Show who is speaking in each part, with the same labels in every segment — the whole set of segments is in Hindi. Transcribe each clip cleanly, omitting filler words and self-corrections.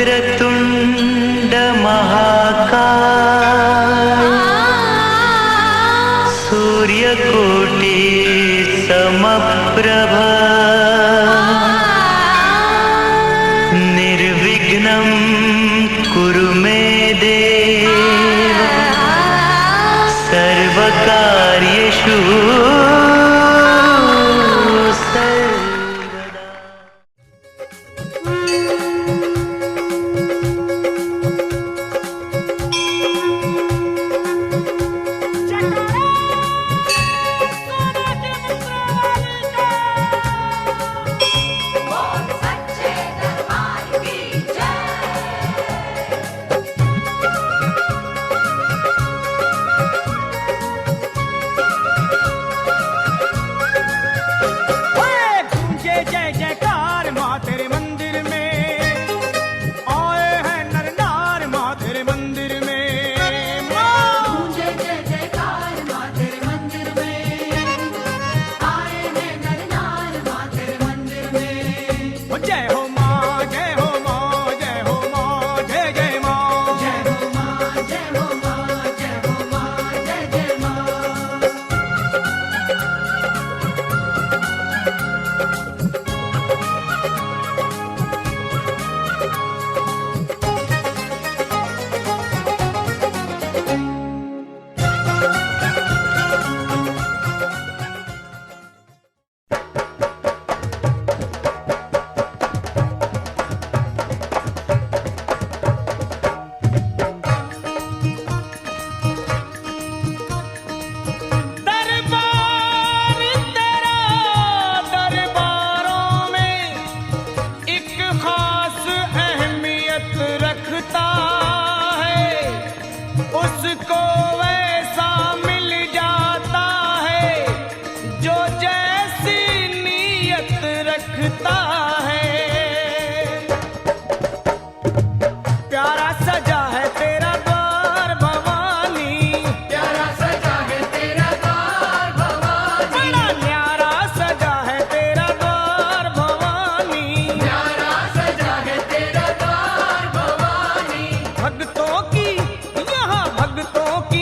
Speaker 1: वक्रतुंड महाकाय सूर्यकोटि समप्रभ निर्विघ्नं कुरु मे देव सर्वकार्येषु
Speaker 2: उसको वैसा मिल जाता है जो जैसी नीयत रखता है। प्यारा सजा है तेरा द्वार भवानी,
Speaker 3: प्यारा सजा है तेरा द्वार भवानी,
Speaker 2: बड़ा न्यारा सजा है तेरा द्वार भवानी,
Speaker 3: प्यारा सजा है तेरा द्वार भवानी।
Speaker 2: भक्तों की यहाँ भक्तों की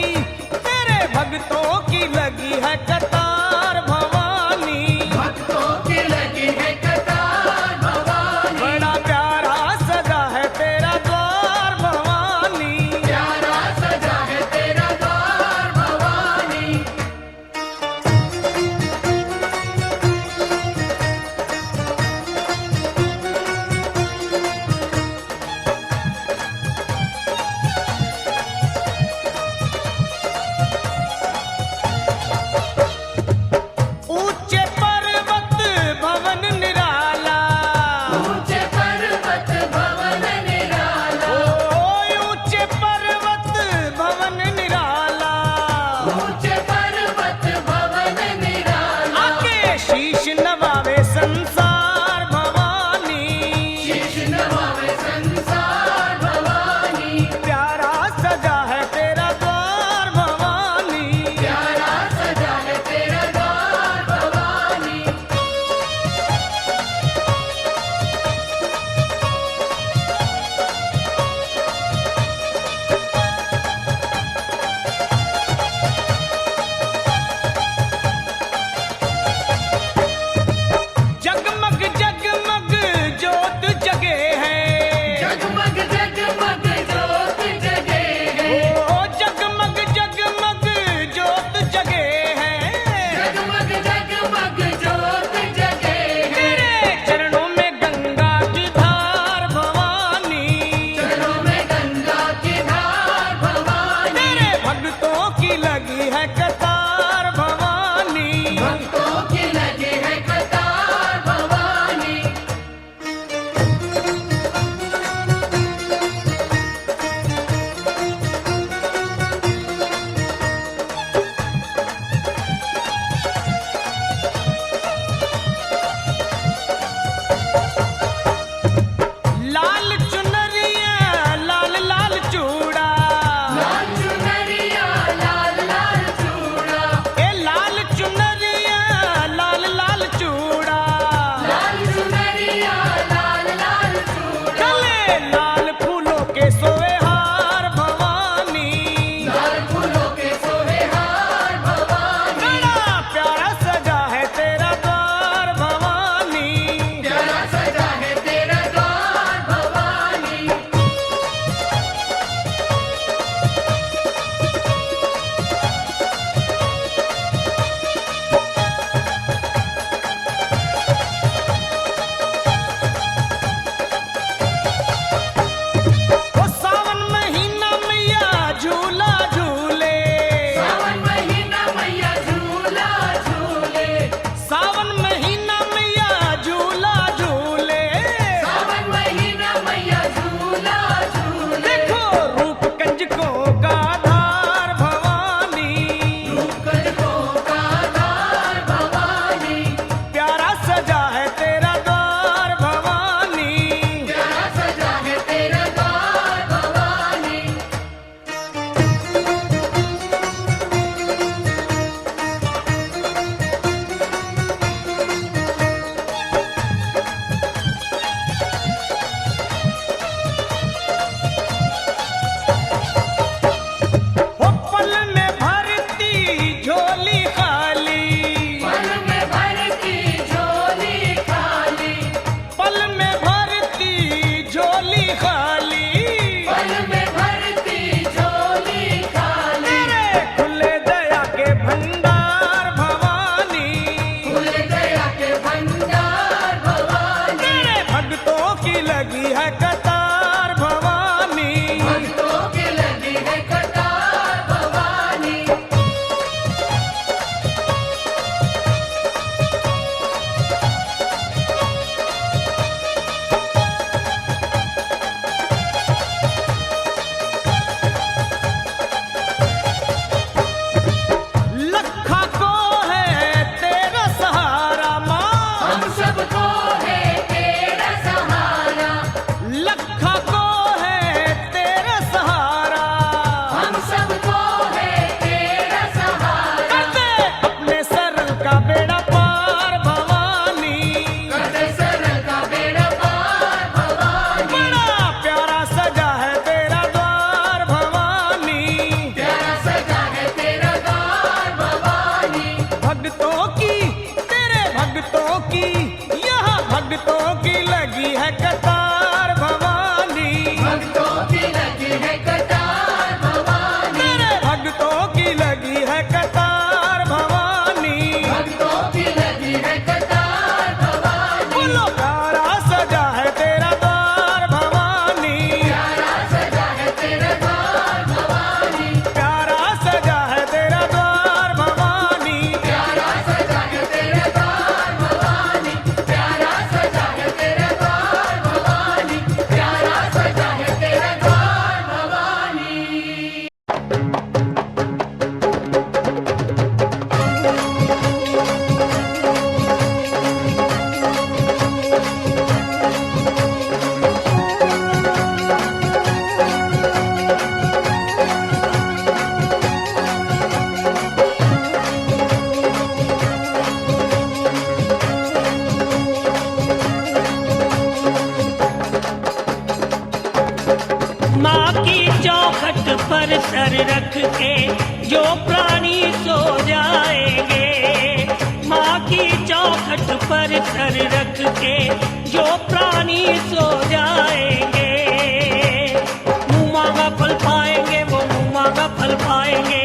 Speaker 2: सर रख के जो प्राणी सो जाएंगे। माँ की चौखट पर सर रख के जो प्राणी सो जाएंगे। मुँह मांगा फल पाएंगे, वो मुँह मांगा फल पाएंगे।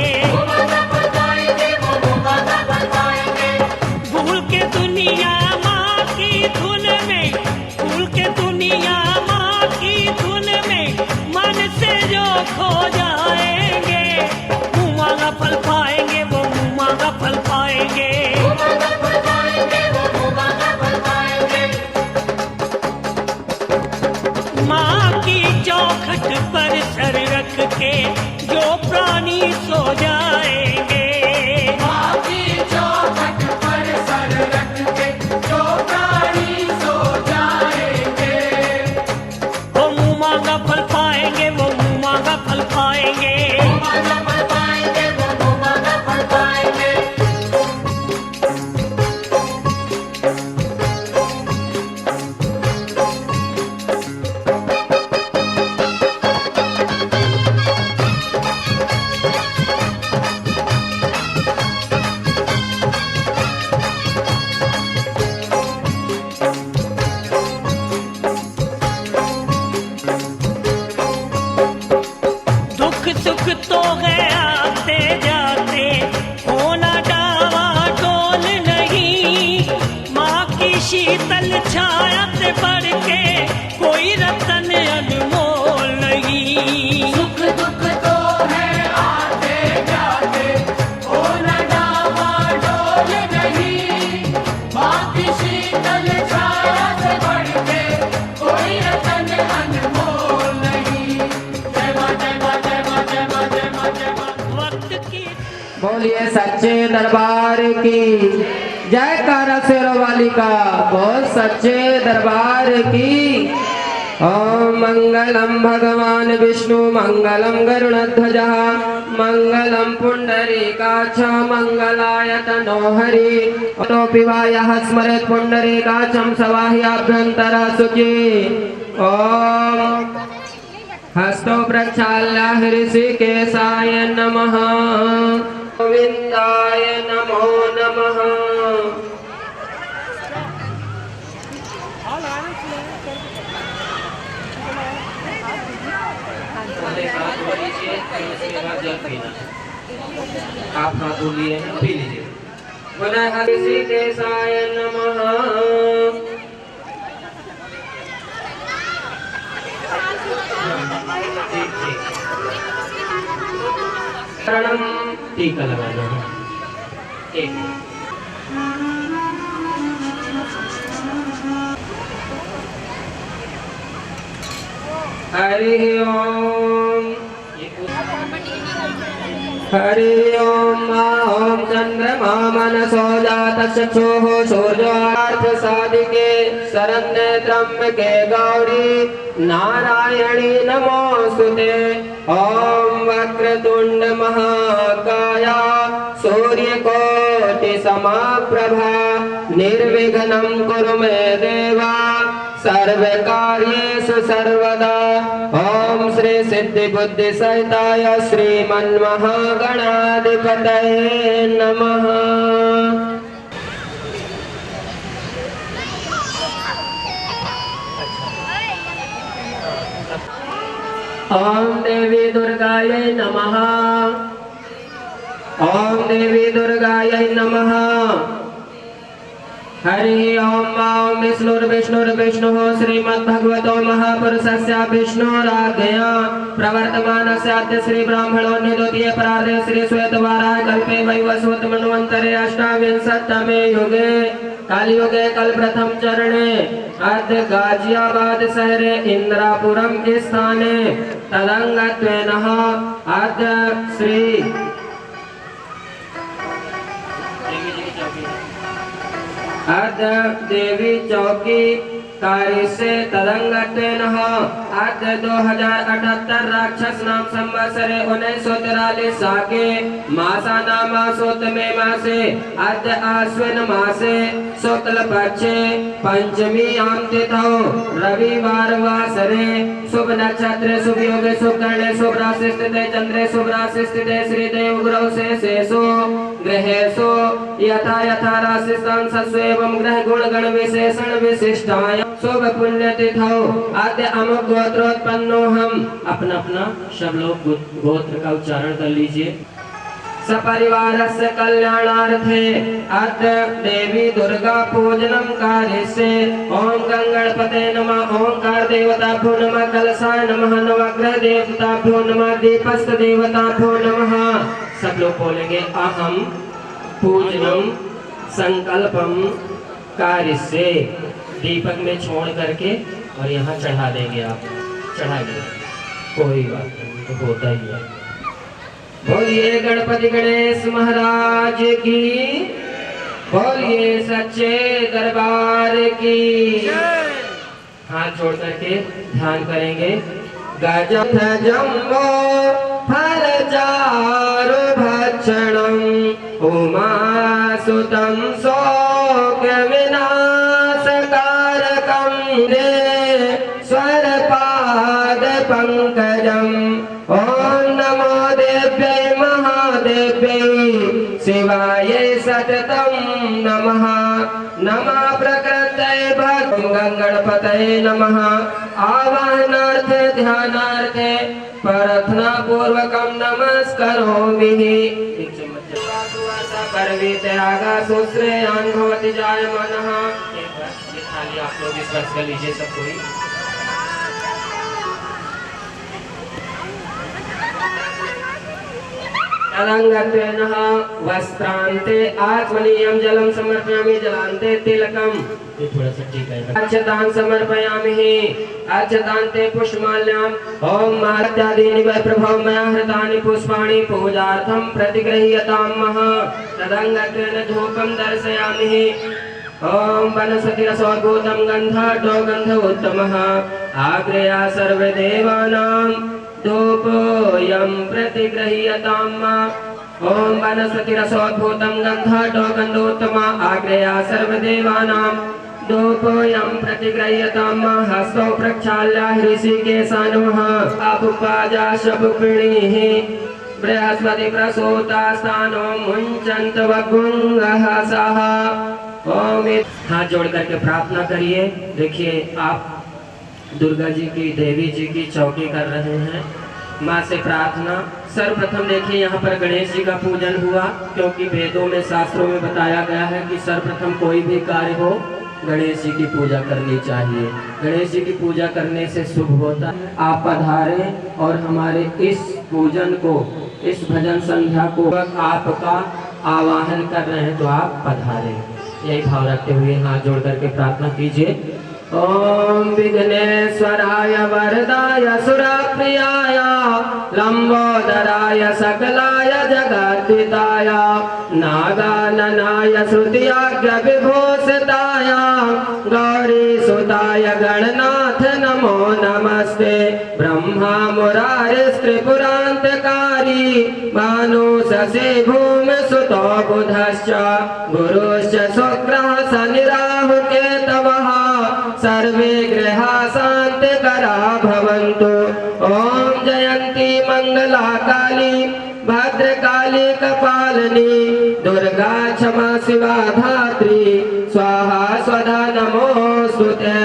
Speaker 2: भूल के दुनिया माँ की धुन में, भूल के दुनिया माँ की धुन में मन से जो खो जाएंगे। मुँह मांगा फल पाएंगे, वो मुँह मांगा फल पाएंगे। माँ की चौखट पर सर रख के जो प्राणी सो जाएंगे।
Speaker 3: माँ की चौखट पर सर रख के जो प्राणी सो जाएंगे।
Speaker 2: वो मुँह मांगा फल पाएंगे, वो मुँह मांगा फल पाएंगे। दुख सुख तो है आते जाते, होना डावा डोल नहीं। माँ की शीतल छाया से बढ़ के कोई रतन अनमोल नहीं।
Speaker 3: सुख दुख तो है आते जाते, होना डावा डोल नहीं। माँ की शीतल छाया से बढ़ के कोई रतन अनमोल नहीं। जय माँ जय माँ जय माँ जय माँ जय माँ जय माँ।
Speaker 2: वक्त की
Speaker 4: बोलिए सच्चे दरबार की जयकारा शेरों वाली का, बोल सच्चे दरबार की। ओम मंगलम भगवान विष्णु मंगलम गरुड़ध्वजः मंगलम पुंडरीकाक्ष मंगलाय तनो हरि। तो पिवायः स्मरेत् पुंडरीकाक्षं सवाह्याभ्यन्तरा शुचि। ओम हस्तो प्रक्षाल्य हृषिकेशाय नमः, गोविंदाय नमो नमः। आप हाथ धो लिए हैं, पी लीजिए। पुनः हृषिकेशाय नमः। टीका लगा दो। ठीक है। हरि ओम। हरि ओम। ओम चंद्रमा मनसो जात चक्षुः सूर्यार्थ साधिके शरण्येत्रम्बके गौरी नारायणी नमोस्तुते। ओम वक्रतुंड महाकाय सूर्यकोटि समप्रभा निर्विघ्नं कुरु मे देवा सर्वकार्येषु सर्वदा। ओम श्री सिद्धि बुद्धि सहिताय श्रीमन्महागणाधिपतये नमः। ओम देवी दुर्गायै नमः। ओम देवी दुर्गायै नमः। हरि ओम। ओम विष्णुर्विष्णुर्विष्णुः श्रीमद्भगवतो महापुरुषस्य विष्णुराज्ञया प्रवर्तमानस्याद्य श्री ब्राह्मणोऽन्य द्वितीये परार्धे श्री श्वेतवाराह कल्पे वैवस्वत मन्वन्तरे अष्टाविंशतमे युगे कलियुगे कल प्रथम चरणे अद्य गाजियाबाद शहरे इंद्रापुरम स्थाने तदंगत्वेन अद्य श्री अद्य देवी चौकी कार्य से तदंगत्वेन आज 2078 राक्षस नाम संवत्सरे 1943 साके मासा नामा सोतमे मासे अद्य आश्विन मासे शुक्ल पक्षे पंचमी आम तिथौ रविवार वासरे शुभ नक्षत्रे शुभ योगे शुभ करणे शुभ राशि स्थिते चंद्रे शुभ राशि स्थिते श्री देव गुरु से शेषो ग्रहेषु यथा यथा राशि संसस्वेवं ग्रह गुण गण विशेषण विशिष्टाय शुभ पुण्य तिथौ आद्य अमुक गोत्रोत्पन्नो हम अपना अपना सब लोग गोत्र का उच्चारण कर लीजिए। सपरिवारस्य कल्याणार्थे अद्य देवी दुर्गा पूजनम कार्यस्य ओम गंगणपते नमः ओंकार देवताभ्यो नमः कलशाय नमः नवग्रह देवताभ्यो नमः दीपस्थ देवताभ्यो नमः। सब लोग बोलेंगे अहम पूजनम संकल्पम कार्यस्य दीपक में छोड़ करके और यहाँ चढ़ा देंगे आप चढ़ाइए कोई बात नहीं तो होता ही है। बोलिए गणपति गणेश महाराज की बोलिए सच्चे दरबार की। हाथ जोड़ करके ध्यान करेंगे। गजम जम्बो फल चारु भक्षणम उमा सुतम शोक विनाश कारकम दे स्वर पाद पंकजम ओम नमो देव्यै महादेव्यै शिवाय सततं नमः नमः प्रकृतये गणपतये नमः। आवाहनार्थे ध्यानार्थे प्रार्थना पूर्वकं नमस्करोमि। एक चम्मच परवे त्यागा सुश्रेयान् भवति जायमानः। एक बार ये थाली आप लोग स्पर्श कर लीजिए सब कोई। तदंगत्वेनः वस्त्रान्ते आत्मनीयं जलं समर्पयामि जलान्ते तिलकम् ये थोड़ा सा ठीक है। अक्षतान् समर्पयामि अक्षतान्ते पुष्पमाल्याम् ओम महात्यादीनि वै प्रभव मया हृतानि पुष्पाणि पूजार्थं प्रतिगृह्यतां मः। तदंगत्वेन धूपं दर्शयामि ओम वनस्पतिरसोद्भूतं गन्धो गन्ध उत्तमः आग्रया सर्वदेवानां धूपोऽयं प्रतिगृह्यतां ओम वनस्पतिरसोद्भूतं गन्धो गन्धोत्तमः आग्रया सर्वदेवानां धूपोऽयं प्रतिगृह्यतां हस्तौ प्रक्षाल्य ऋषिकेशाय नमः। अपुपाजा शपुपिणीः बृहस्पति प्रसूतास्तानो मुञ्चन्त वगुंगः सः। ओम हाथ जोड़ करके प्रार्थना करिए। देखिए आप दुर्गा जी की देवी जी की चौकी कर रहे हैं। माँ से प्रार्थना सर्वप्रथम देखिए यहाँ पर गणेश जी का पूजन हुआ क्योंकि वेदों में शास्त्रों में बताया गया है कि सर्वप्रथम कोई भी कार्य हो गणेश जी की पूजा करनी चाहिए। गणेश जी की पूजा करने से शुभ होता है। आप पधारें और हमारे इस पूजन को इस भजन संध्या को आपका आवाहन कर रहे हैं तो आप पधारें। यही भाव रखते हुए हाथ जोड़ करके प्रार्थना कीजिए। ओम विघ्नेश्वराय वरदाय सुरप्रियाय लंबोदराय सकलाय जगद्धिताय नागाननाय श्रुतियाज्ञ विभूषिताय गौरीसुताय गणनाथ नमो नमस्ते। ब्रह्मा मुरारिस्त्रिपुरान्तकारी भानु शशि भूमि सुतो बुधश्च गुरुश्च शुक्रः शनि राहु केतवः सर्वे ग्रहा शान्तिकरा भवन्तु। ओम जयंती मंगला काली भद्रकाली कपालिनी दुर्गा क्षमा शिवा धात्री स्वाहा स्वधा नमोस्तुते।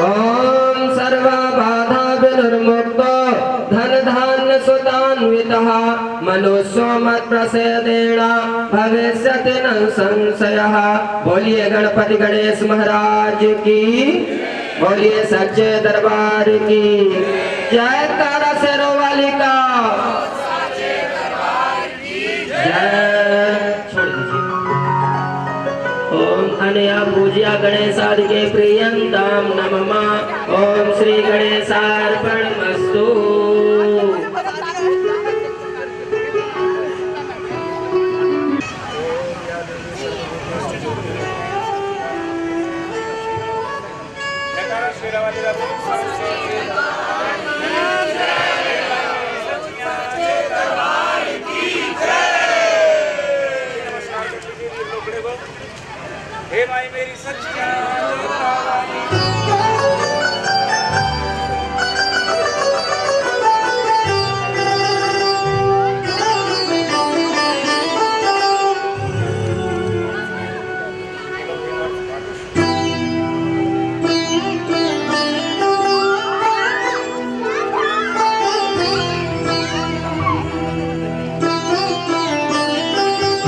Speaker 4: ओम सर्व बाधा विनिर्मुक्तो धन धान्य सुतान्वितः मनुष्यो मत् प्रसादेन भविष्यति न संशयः। बोलिए गणपति गणेश महाराज की बोलिए सच्चे दरबार की जय। तारा शेरों वाली का जय। छोड़ दीजिए। ओम अनया पूज्या गणेशादिके प्रियंतां नमः। ओम श्री गणेशार्पणमस्तु।
Speaker 5: शेरावाली माई मेरी सच्ची रानी।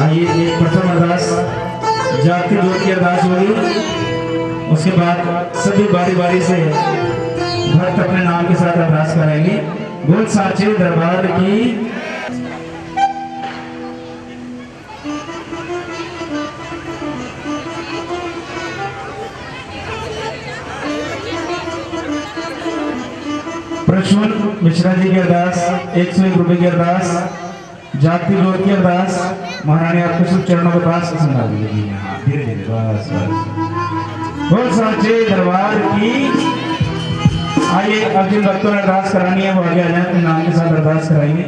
Speaker 6: आइए एक प्रथम अरदास जाति जोत की अरदास होगी, उसके बाद सभी बारी बारी से भक्त अपने नाम के साथ अरदास कराएंगे। बोल साचे दरबार की। प्रश्न मिश्रा जी की अरदास 101 रुपए की अरदास, जाति जोत की अरदास। महारानी आपके शुभ चरणों के पास संभाल लीजिए। धीरे धीरे बस बस। बोल साचे दरबार की। आइए अब जिन भक्तों ने अरदास करानी है वो आगे आ जाए, अपने नाम के साथ अरदास कराएंगे।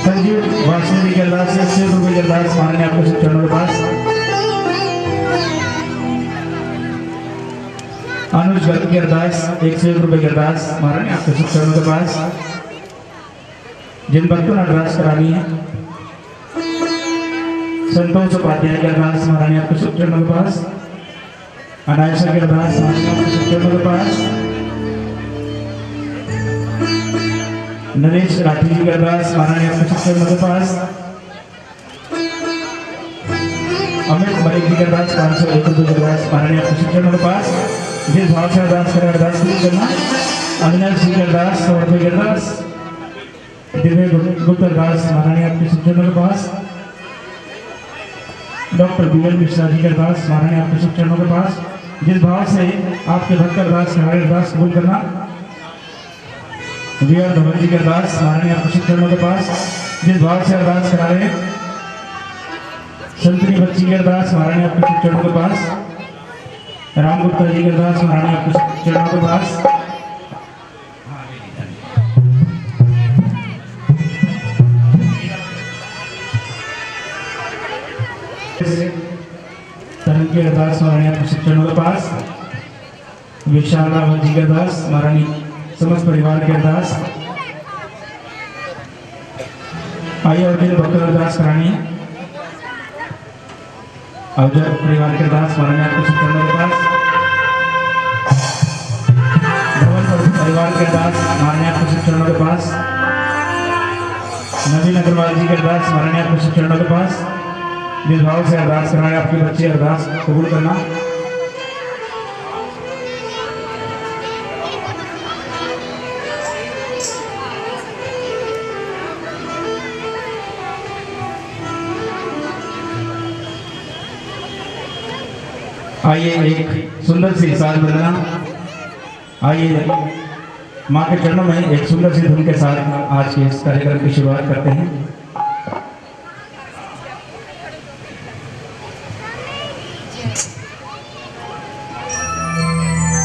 Speaker 6: संजीव वासुदेव की अरदास 100 रुपए की अरदास। महारानी आपके शुभ चरणों के पास। अनुज गर्ग की अरदास 101 रुपए की अरदास। महारानी आपके शुभ चरणों के पास। जिन भक्तों ने अरदास करानी है, संतोष उपाध्याय की अरदास। महारानी आपके शुभ चरणों के पास। अनायशा की अरदास। महारानी आपके शुभ चरणों के पास। नरेश राठी जी की अरदास। महारानी आपके शुभ चरणों के पास। अमित मलिक जी की अरदास 501 रुपए की अरदास। महारानी आपके शुभ चरणों के पास। जिस भाव से अरदास करें अरदास शुरू करना। अविनाश जी की अरदास 100 रुपए की अरदास। दिव्य गुप्त अरदास। महारानी आपके शुभ चरणों के पास। डॉक्टर बीएल मिश्रा जी की अरदास। महारानी आपके शुभ चरणों के पास। जिस भाव से आपके भक्त अरदास करें अरदास कबूल करना। वीआर धवन जी की अरदास। महारानी आपके शुभ चरणों के पास। जिस भाव से अरदास करा रहे संतनी बच्ची की अरदास। महारानी आपके शुभ चरणों के पास। राम गुप्ता जी के अरदास। महारानी आपके चरणों के पास। तरन की अरदास। महारानी आपके चरणों के पास। विशाल रावत जी के अरदास। महारानी समस्त परिवार के अरदास। आइए और जिन भक्तों अरदास करानी है, अवजर परिवार के दास। महारानी आपके शुभ चरणों के पास। धवल परिवार के दास। महारानी आपके शुभ चरणों के पास। नवीन अग्रवाल जी के दास। महारानी आपके शुभ चरणों के पास। जिस भाव से अरदास कराए आपके बच्चे अरदास कबूल करना। आइए एक सुंदर सी साज बजना। आइए माँ के चरणों में एक सुंदर सी धुन के साथ आज के इस कार्यक्रम की शुरुआत करते हैं।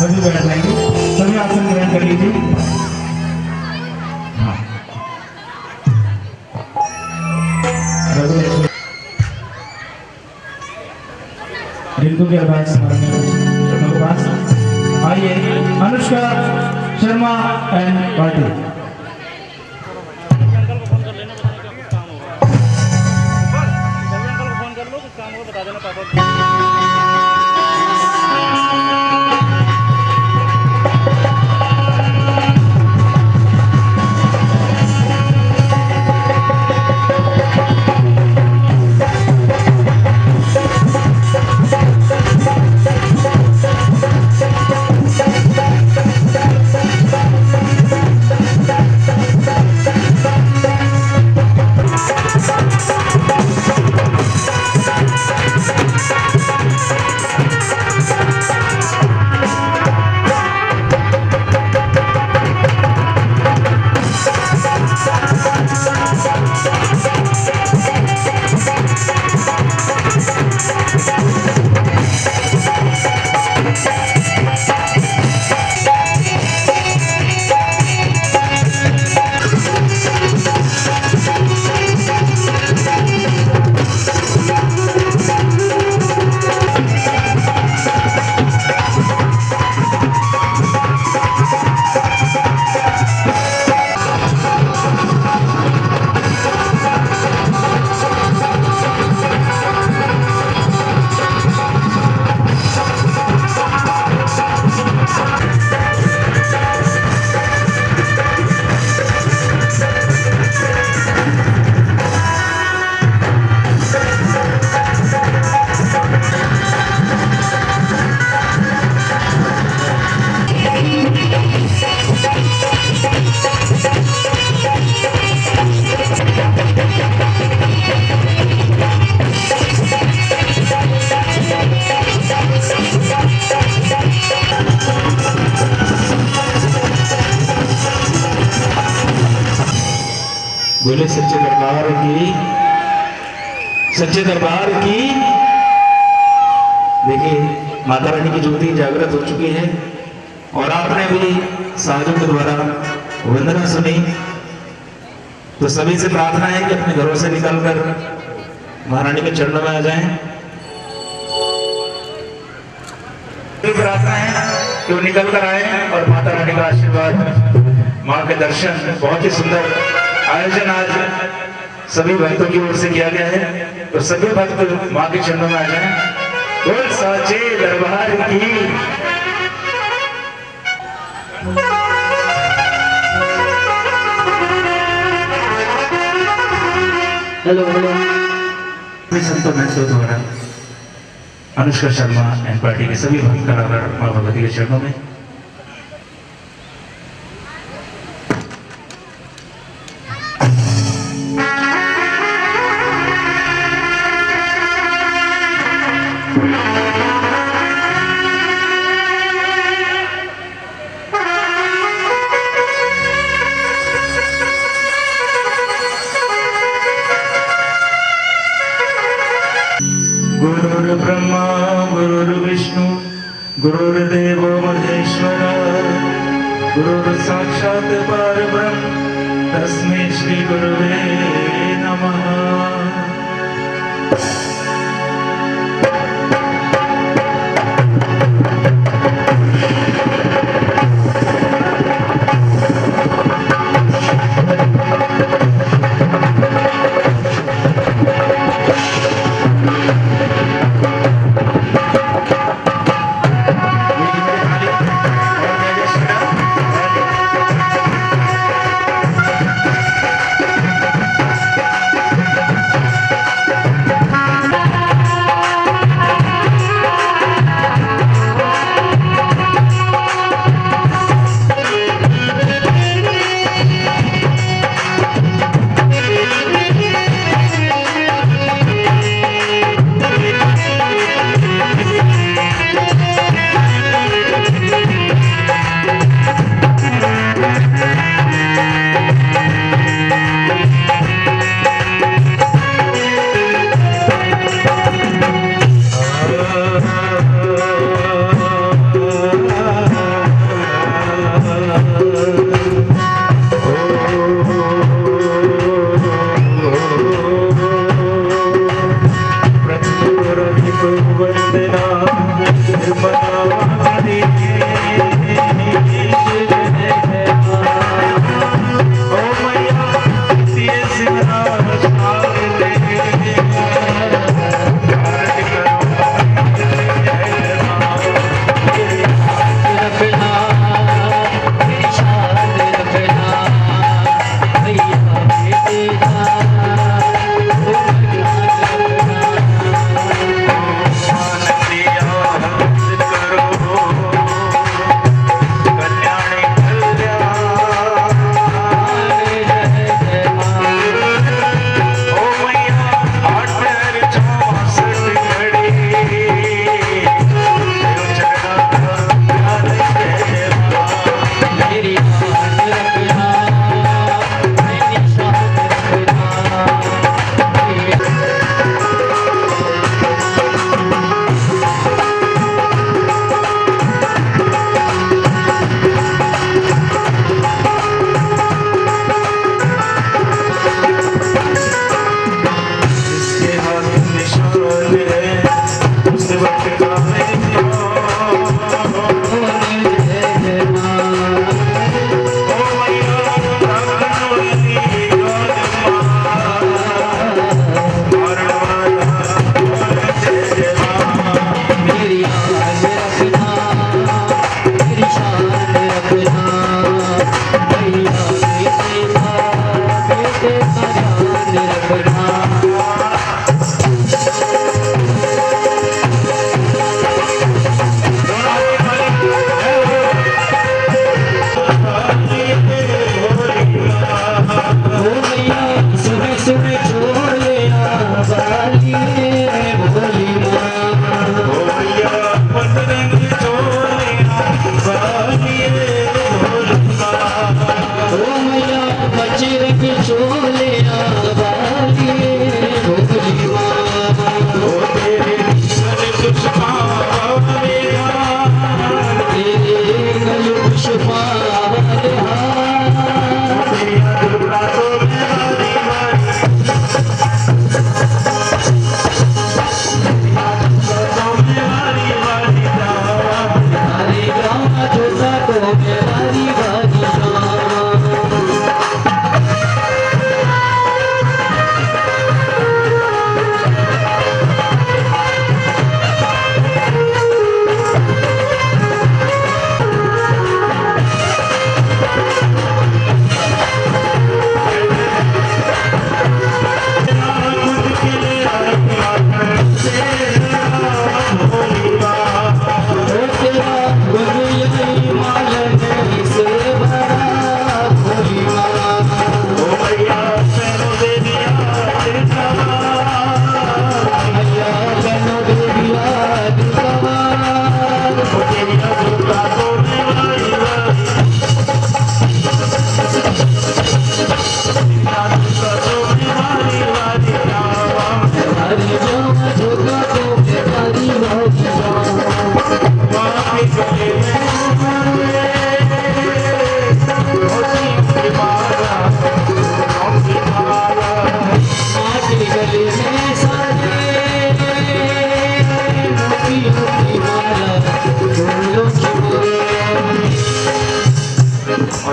Speaker 6: सभी बैठ जाएंगे, सभी आसन ग्रहण कर लीजिए। रिंकू की अरदास चरणों के पास। आइए Anushka Sharma and party.
Speaker 5: Uncle को फोन कर लेना, बताना क्या कुछ काम होगा। अंकल को फोन कर लो, कुछ काम होगा बता देना पापा।
Speaker 6: बोले सच्चे दरबार की, सच्चे दरबार की। देखिए माता रानी की ज्योति जागृत हो चुकी है और आपने भी साधु के द्वारा वंदना सुनी। तो सभी से प्रार्थना है कि अपने घरों से निकलकर महारानी के चरणों में आ जाएं। प्रार्थना है कि वो निकल कर आए और माता रानी का आशीर्वाद, माँ के दर्शन। बहुत ही सुंदर आयोजन आज सभी भक्तों की ओर से किया गया है, तो सभी भक्त माँ के चरणों में आ जाएं। बोल साचे दरबार की।
Speaker 4: Hello hello.
Speaker 6: संतों महसो द्वारा अनुष्का शर्मा एंड पार्टी के सभी भक्त कलाकार माँ भगवती के चरणों में। गुरुर्ब्रह्मा गुरुर्विष्णु गुरुर्देवो महेश्वर गुरुर्साक्षात् परब्रह्म तस्मै श्री गुरुवे नमः।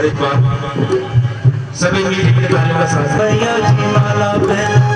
Speaker 6: एक बार सभी मिलकर तालियों का साथ
Speaker 1: भैया जी माला पहनो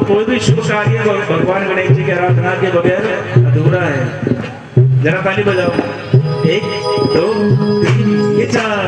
Speaker 6: कोई भी शुभ कार्य भगवान गणेश जी की आराधना के बगैर अधूरा है। जरा ताली बजाओ, 1 2 3 ये 4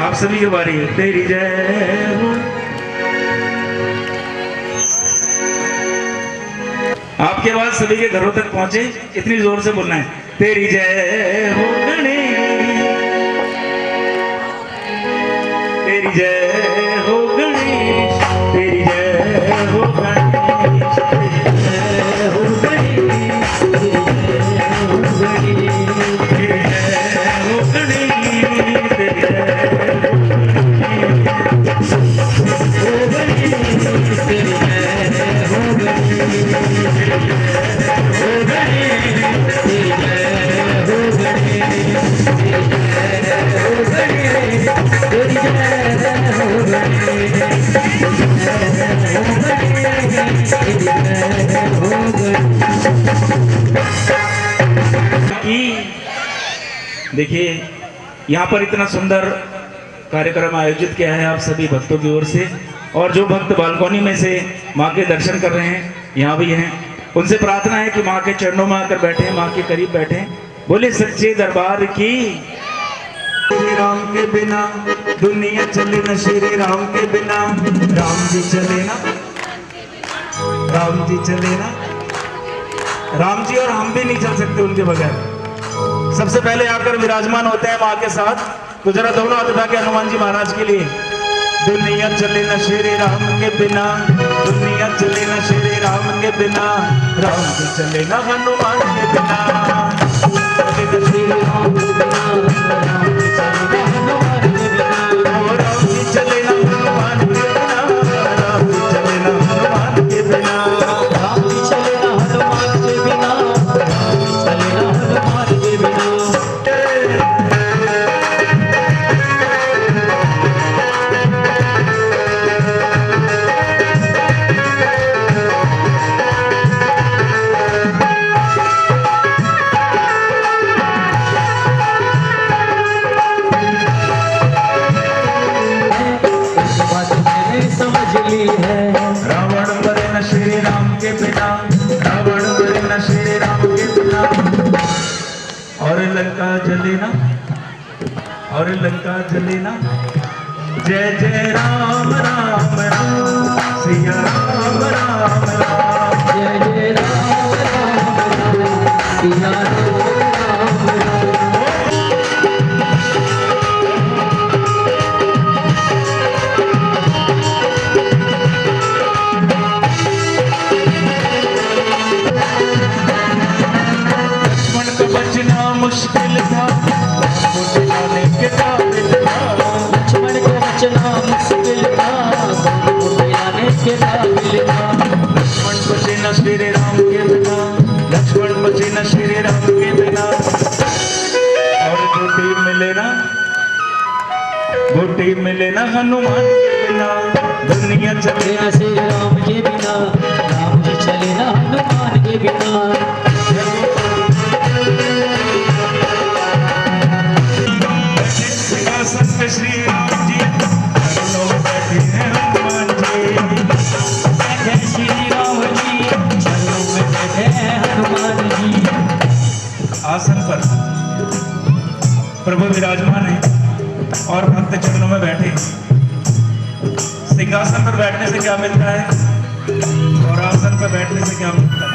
Speaker 6: आप सभी की बारी है। तेरी जय हो। आपके आवाज सभी के घरों तक पहुंचे, इतनी जोर से बोलना है। तेरी जय हो गणेश, तेरी जय हो गणेश, तेरी जय हो गणेश, तेरी जय हो गणेश, तेरी जय हो गणेश, तेरी जय हो गणेश, तेरी जय देखिए यहाँ पर इतना सुंदर कार्यक्रम आयोजित किया है आप सभी भक्तों की ओर से, और जो भक्त बालकोनी में से माँ के दर्शन कर रहे हैं यहाँ भी हैं, उनसे प्रार्थना है कि माँ के चरणों में आकर बैठे, माँ के करीब बैठे। बोले सच्चे दरबार की।
Speaker 7: श्री राम के बिना दुनिया चले न, श्री राम के बिना राम जी चले ना, राम जी चले ना। राम जी और हम भी नहीं चल सकते उनके बगैर। सबसे पहले आकर विराजमान होते हैं माँ के साथ, तो जरा दोनों हाथ उठा के हनुमान जी महाराज के लिए। दुनिया चले न श्री राम के बिना, दुनिया चले न श्री राम के बिना, राम जी चले न हनुमान के बिना। चले न श्री राम के बिना, राम जी चले न हनुमान के बिना। ओ राम जी चले न हनुमान के बिना, राम जी चले न हनुमान के बिना, राम जी चले न हनुमान के बिना, राम जी चले न हनुमान के बिना। और लंका जले ना। जय जय राम राम राम सिया राम राम राम।
Speaker 3: जय जय राम राम राम सिया राम राम राम।
Speaker 7: लक्ष्मण का बचना मुश्किल था, राम को दिलाने के काबिल था।
Speaker 3: लक्ष्मण को बचना मुश्किल था, राम को दिलाने के काबिल था।
Speaker 7: लक्ष्मण बचे न श्री राम के बिना, लक्ष्मण बचे न श्री राम के बिना। और गोटी मिले ना, गोटी मिले ना हनुमान के बिना, दुनिया चले
Speaker 3: बिना श्री राम के बिना, राम जी चले ना हनुमान के बिना।
Speaker 7: सिंहासन पे श्री राम जी, चरणों में बैठे हैं हनुमान जी।
Speaker 3: बैठे श्री राम जी, चरणों में बैठे हैं हनुमान जी।
Speaker 7: आसन पर प्रभु विराजमान है और भक्त चरणों में बैठे। सिंहासन पर बैठने से क्या मिलता है और आसन पर बैठने से क्या मिलता है?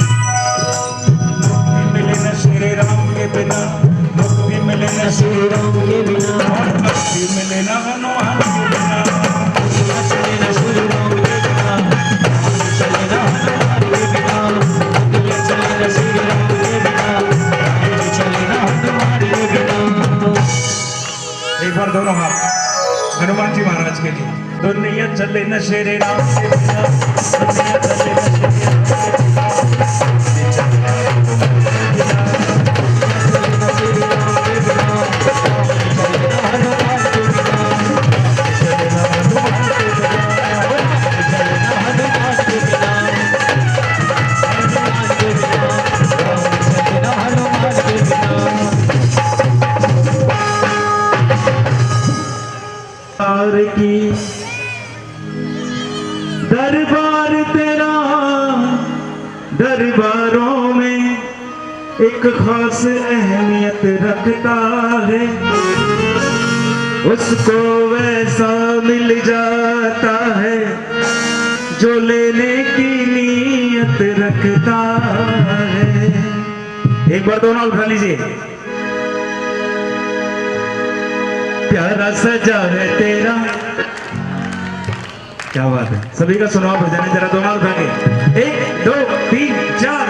Speaker 7: मुक्ति मिले न श्री राम के बिना, मुक्ति मिले न
Speaker 3: श्री राम के बिना,
Speaker 7: और भक्ति मिले न हनुमान के बिना।
Speaker 3: चले ना श्री राम के बिना, चले ना हनुमान के बिना। दुनिया चले ना श्री राम के बिना, राम चले ना हनुमान के बिना।
Speaker 7: एक बार दोनों हाथ हनुमान जी महाराज के लिए। दुनिया चले न श्री राम के बिना, दुनिया चले न श्री राम के की दरबार तेरा, दरबारों में एक खास अहमियत रखता है। उसको वैसा मिल जाता है जो लेने की नीयत रखता है। एक बार दोनों उठा लीजिए। प्यारा सजा है तेरा, क्या बात है। सभी का सुनाओ भजन है, जरा दोनों उठा के। 1 2 3 4।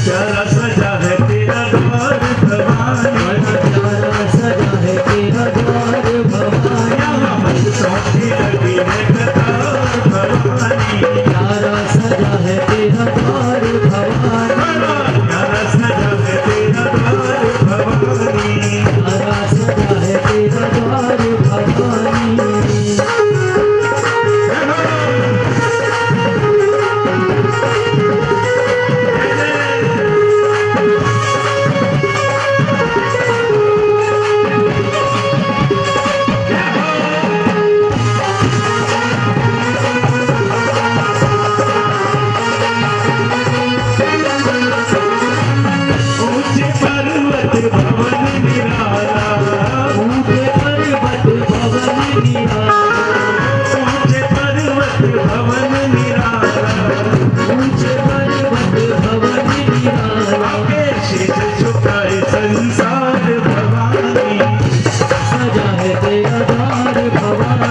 Speaker 7: प्यारा सजा है तेरा द्वार भवानी,
Speaker 3: प्यारा सजा है तेरा द्वार भवानी।
Speaker 7: यहाँ मत सौंधी लगी है कतार भवानी।
Speaker 3: प्यारा सजा है तेरा द्वार भवानी।
Speaker 7: प्यारा सजा है तेरा द्वार भवानी।
Speaker 3: प्यारा सजा है तेरा द्वार भवानी।
Speaker 7: ऊंचे पर्वत भवन निराला,
Speaker 3: ऊंचे पर्वत भवन निराला,
Speaker 7: ऊंचे पर्वत भवन निराला।
Speaker 3: ऊंचे पर्वत भवन निराला।
Speaker 7: आगे शीश झुकाए संसार भवानी।
Speaker 3: सजा है तेरा द्वार भवानी।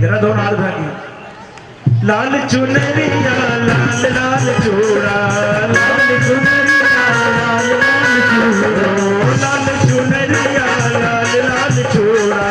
Speaker 6: जरा दोनों हाथ उठा के। लाल चुनरिया लाल लाल चूड़ा, लाल चुनरिया लाल लाल चूड़ा, लाल चुनरिया लाल लाल चूड़ा,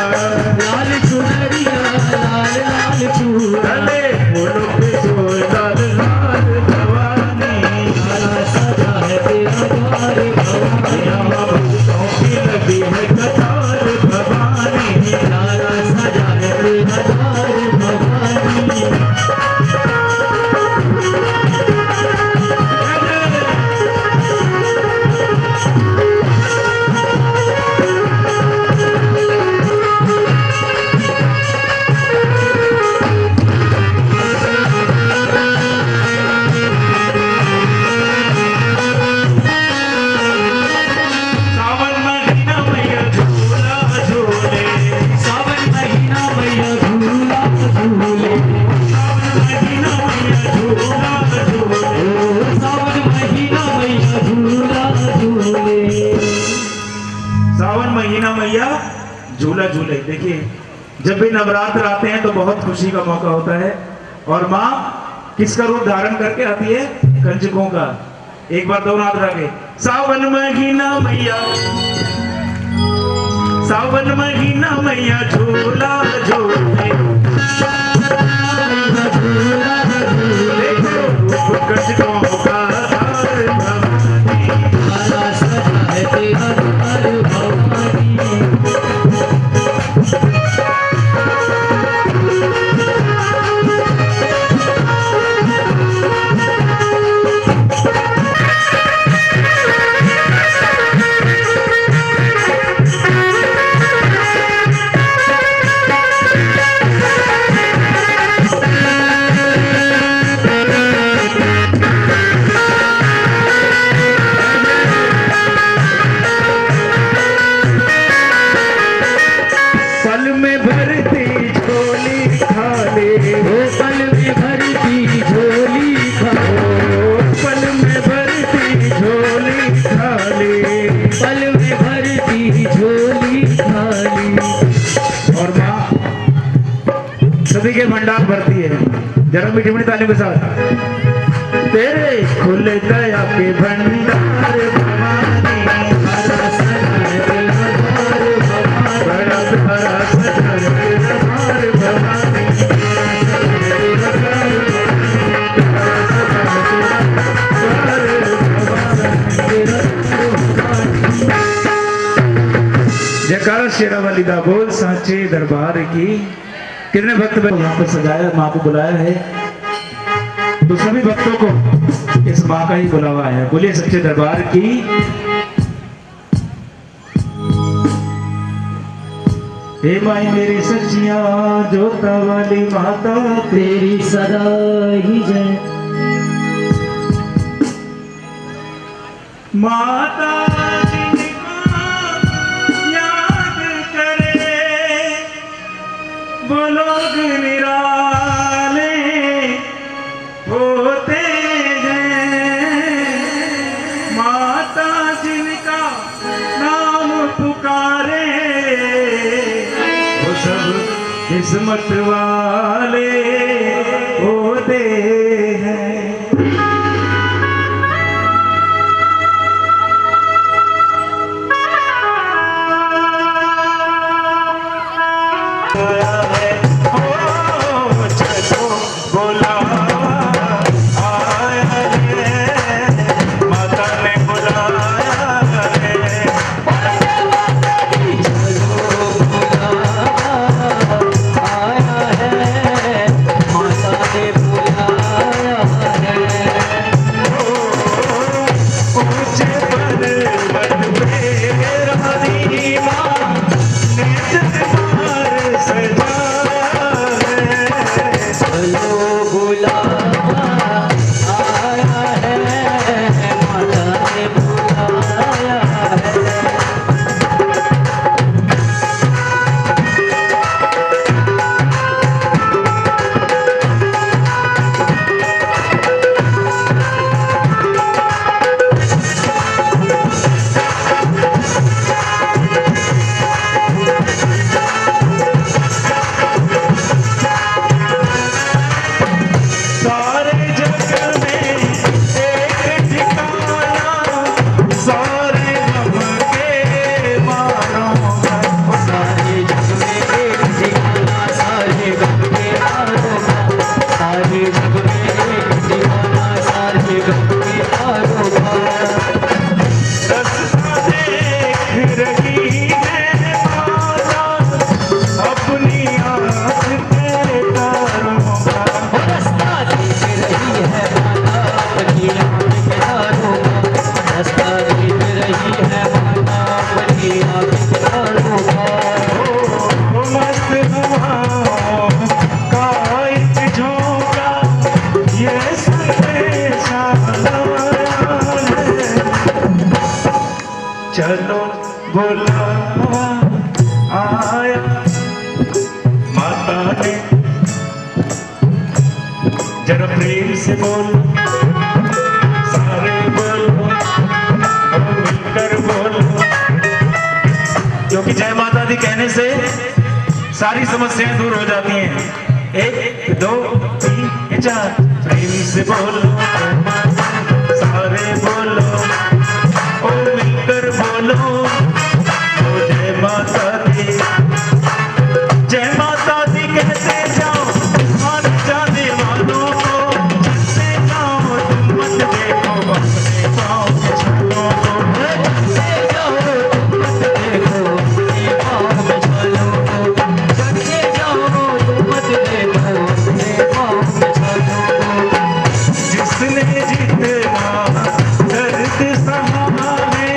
Speaker 6: लाल चुनरिया लाल लाल चूड़ा, ले फूलों पे जो लाल लाल भवानी, लाला सजा है तेरा द्वार भवानी, यहाँ भक्तों की लगी है कतार भवानी, लाला सजा है तेरा द्वार भवानी। सावन महीना मैया झूला झूले, सावन महीना मैया झूला झूले, सावन महीना मैया झूला झूले, सावन महीना मैया झूला झूले, सावन महीना मैया झूला झूले। देखिए जब भी नवरात्र आते हैं तो बहुत खुशी का मौका होता है और माँ किसका रूप धारण करके आती है? कंजकों का। एक बार दोनों हाथ रखे। सावन महीना मैया, सावन महीना मैया झूला झूले, देखो रूप कंजकों का धार भवानी, लाला सजा है तेरा द्वार भवानी। पल में भरती झोली खाले, ओ पल में भरती झोली खाले, पल में भरती झोली खाले, पल में भरती झोली खाली। और माँ सभी के भंडार भरती है। जरा मीठी मीठी तालियों के साथ। तेरे खुले दया के भंडार भवानी, हरा सजा है तेरा द्वार भवानी, बड़ा हरा सजा है तेरा द्वार भवानी, हरा सजा है तेरा द्वार भवानी। जयकारा शेरा वाली दा बोल सांचे दरबार की। कितने भक्त यहाँ पर सजाया, माँ को बुलाया है तो सभी भक्तों को इस माँ का ही बुलावा है। बोलिए सच्चे दरबार की। हे माई मेरी सच्चिया जोता वाली माता तेरी सदा ही जय। माता जिनको याद करे वो लोग निराले होते हैं। माता जिनका नाम पुकारे वो सब किस्मत वाले होते हैं।
Speaker 7: बुलावा आया माता ने जरा प्रेम से बोलो सारे बोलो और मिलकर बोलो क्योंकि जय माता दी कहने से सारी समस्याएं दूर हो जाती हैं। 1 2 3 4 प्रेम से बोलो सारे बोलो और मिलकर बोलो ओ जय माता दी कहते जाओ मान जाने वालों को चलते जाओ तुम मत देखो अपने पाँव के छालों को चलते जाओ तुम मत देखो अपने पाँव के छालों को चलते जाओ तुम मत देखो अपने पाँव के छालों को जिसने जितना दर्द सहा है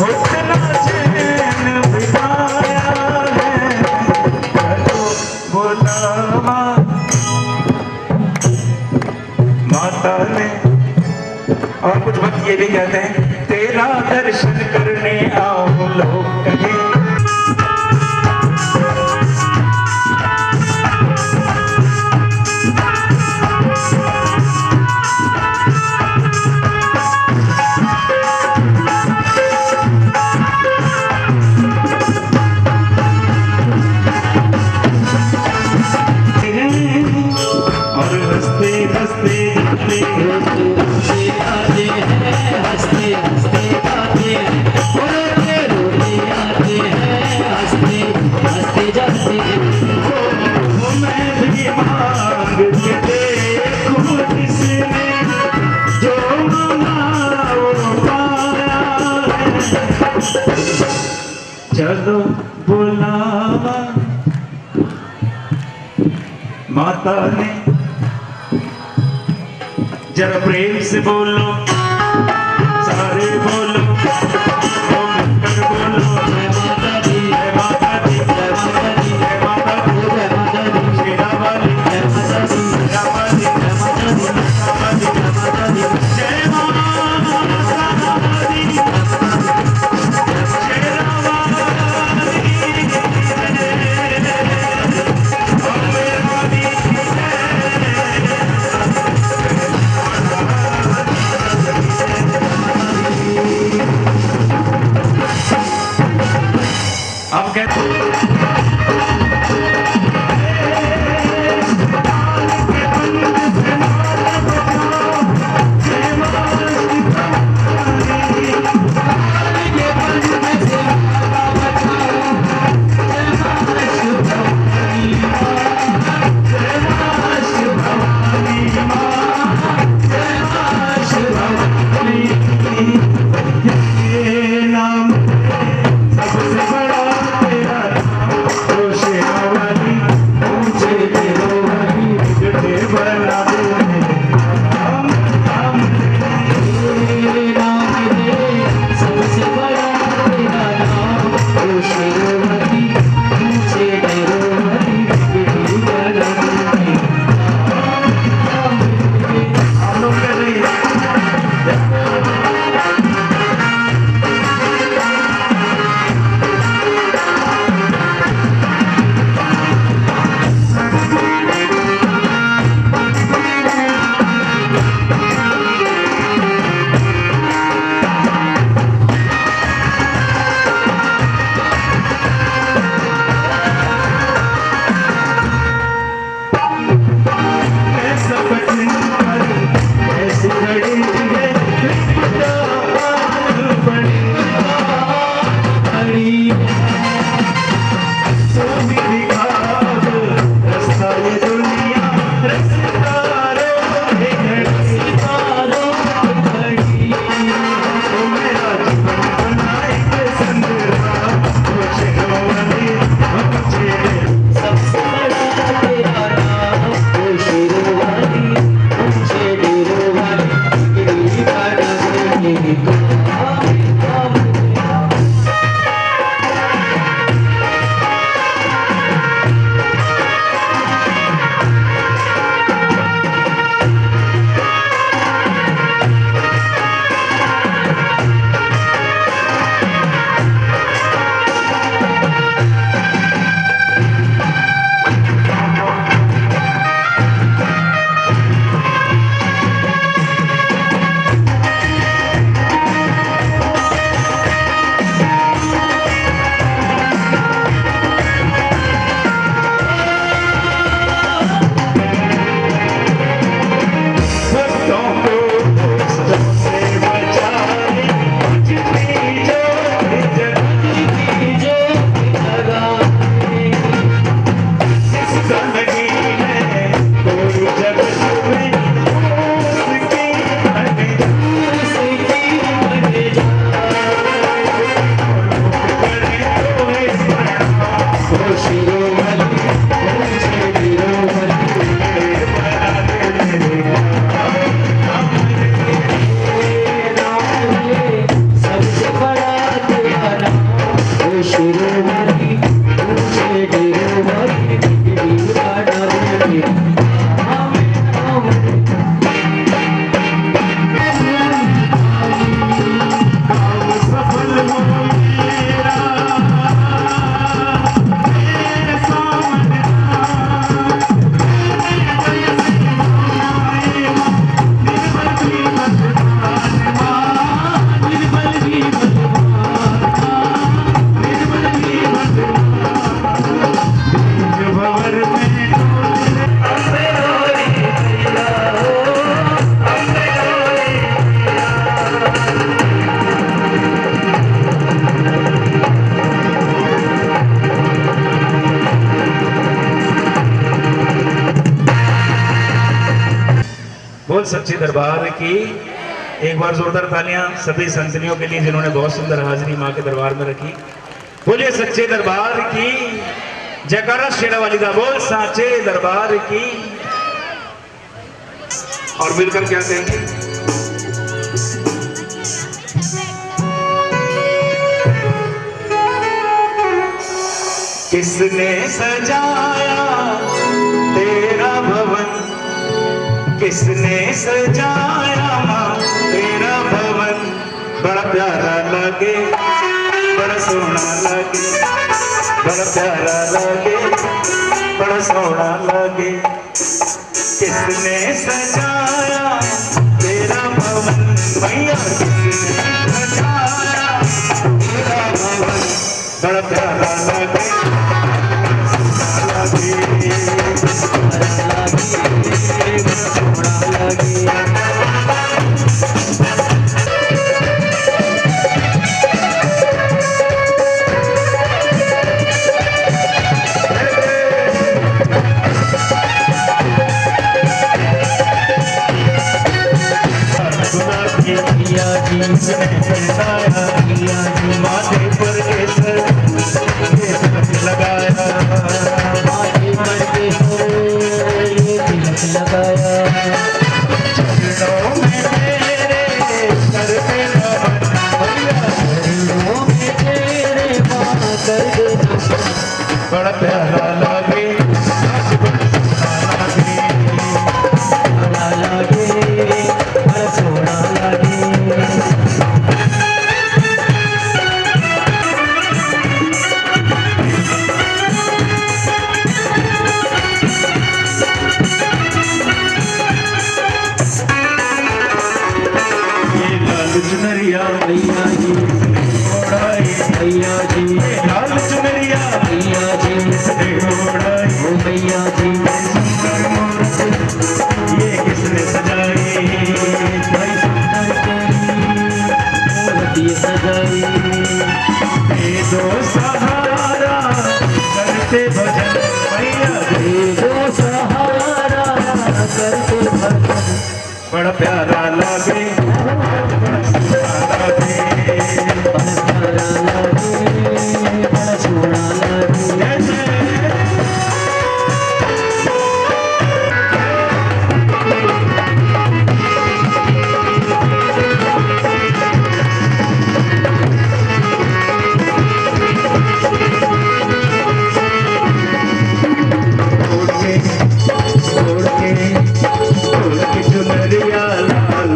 Speaker 7: उतना चैन बिताया है बुलावा माता ने। और कुछ भक्त ये भी कहते हैं तेरा दर्शन करने आओ लोग कहे और हंसते हंसते
Speaker 3: आते हैं हंसते हंसते आते हैं रोते रोते आते हैं हंसते हंसते जाते हैं
Speaker 7: वो मैं भी मांग के देखूं किसने जो मांगा वो पाया है चलो बुलावा माता ने जरा प्रेम से बोलो सारे बोलो ओ मिलकर बोलो
Speaker 3: जय माता दी
Speaker 7: जय माता दी
Speaker 3: जय माता दी
Speaker 7: जय माता दी
Speaker 3: जय माता दी
Speaker 7: शेरा वाली
Speaker 3: जय माता दी
Speaker 7: शेरा वाली
Speaker 3: जय माता दी जय माता दी
Speaker 7: जय माता दी शेरा वाली
Speaker 6: बोल सच्चे दरबार की। एक बार जोरदार तालियां सभी संतनियों के लिए जिन्होंने बहुत सुंदर हाजिरी माँ के दरबार में रखी। बोलिए सच्चे दरबार की जयकारा शेरा वाली का। बोल साचे दरबार की। और मिलकर क्या कहेंगे? किसने सजाया तेरा भवन, किसने सजाया माँ तेरा भवन। बड़ा प्यारा लगे, बड़ा सोना लगे, बड़ा प्यारा लगे, बड़ा सोना लगे। किसने सजाया तेरा भवन भैया, किसने सजाया तेरा भवन। बड़ा प्यारा लगे, माथे पर केसर लगाया, माथे पर केसर लगाया। चरणों में तेरे करते नमन भैया, चरणों में तेरे माँ करते नमन। बड़ा प्यारा लगे, बड़ा लगे, बड़ा सोना लगे। चुनरिया भैया जी ओढ़ाई, भैया जी लाल चुनरिया भैया जी ओढ़ाई। ओ भैया जी सुंदर मूर्त ये किसने सजाई, भाई सुंदर मूर्त ये सजाई। दे दो सहारा करते भजन भैया, दे दो सहारा करते भजन। बड़ा प्यारा लगे, चुनरिया लाल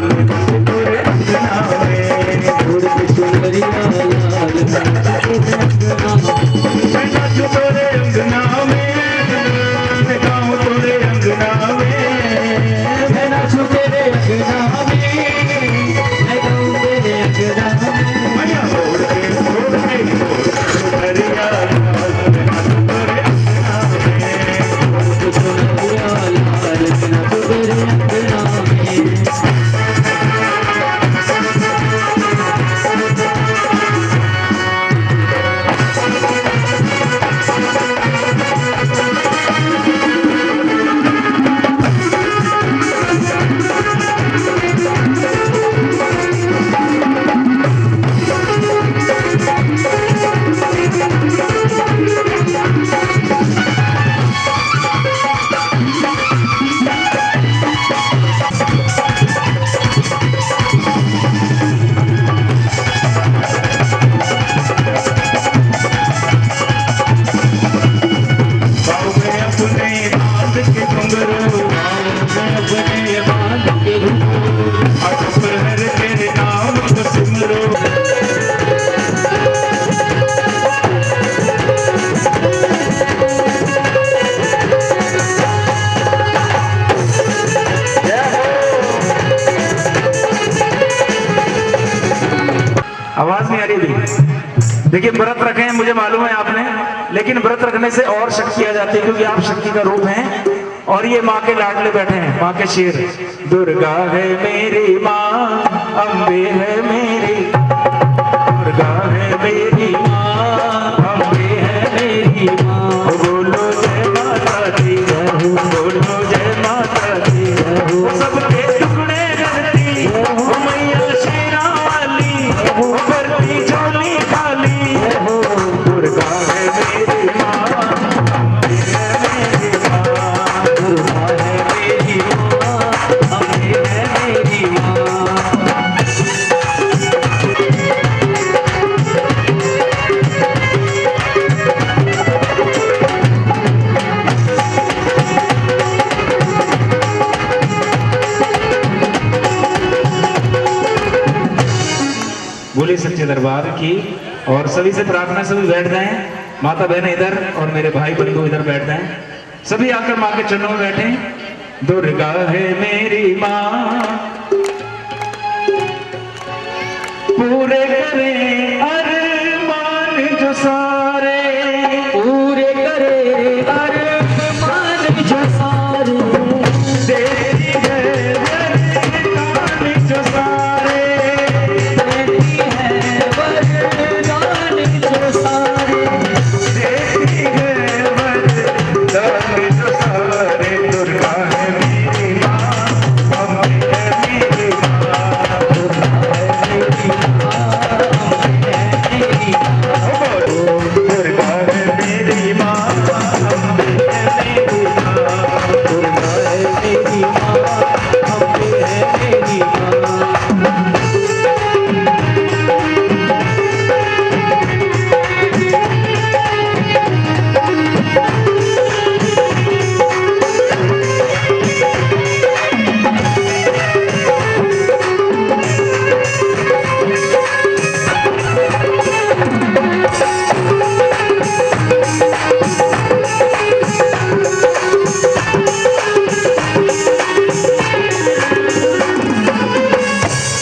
Speaker 6: आवाज नहीं आ रही थी। देखिए व्रत रखे हैं मुझे मालूम है आपने, लेकिन व्रत रखने से और शक्ति आ जाती है, क्योंकि आप शक्ति का रूप हैं और ये माँ के लाडले बैठे हैं, माँ के शेर। दुर्गा है मेरी माँ, अम्बे है मेरी, दुर्गा है मेरी माँ, अम्बे है मेरी माँ। बोलो जय माता दी, बोलो जय माता दी, सबके बोले सच्चे दरबार की। और सभी से प्रार्थना, सभी बैठ जाएं, माता बहन इधर और मेरे भाई बंधु इधर बैठ जाएं, सभी आकर माँ के चरणों में बैठे। दुर्गा है मेरी माँ, पूरे करे अरमान जो सारे,
Speaker 3: पूरे करे अरमान जो सारे,
Speaker 6: देती है वरदान जो सारे,
Speaker 3: देती है वरदान जो सारे,
Speaker 6: देती है वरदान जो सारे। दुर्गा है मेरी माँ, अम्बे है मेरी माँ,
Speaker 3: दुर्गा है मेरी माँ, अम्बे है मेरी माँ,
Speaker 6: दुर्गा है मेरी माँ, अम्बे है मेरी माँ,
Speaker 3: दुर्गा है मेरी माँ, अम्बे है मेरी माँ।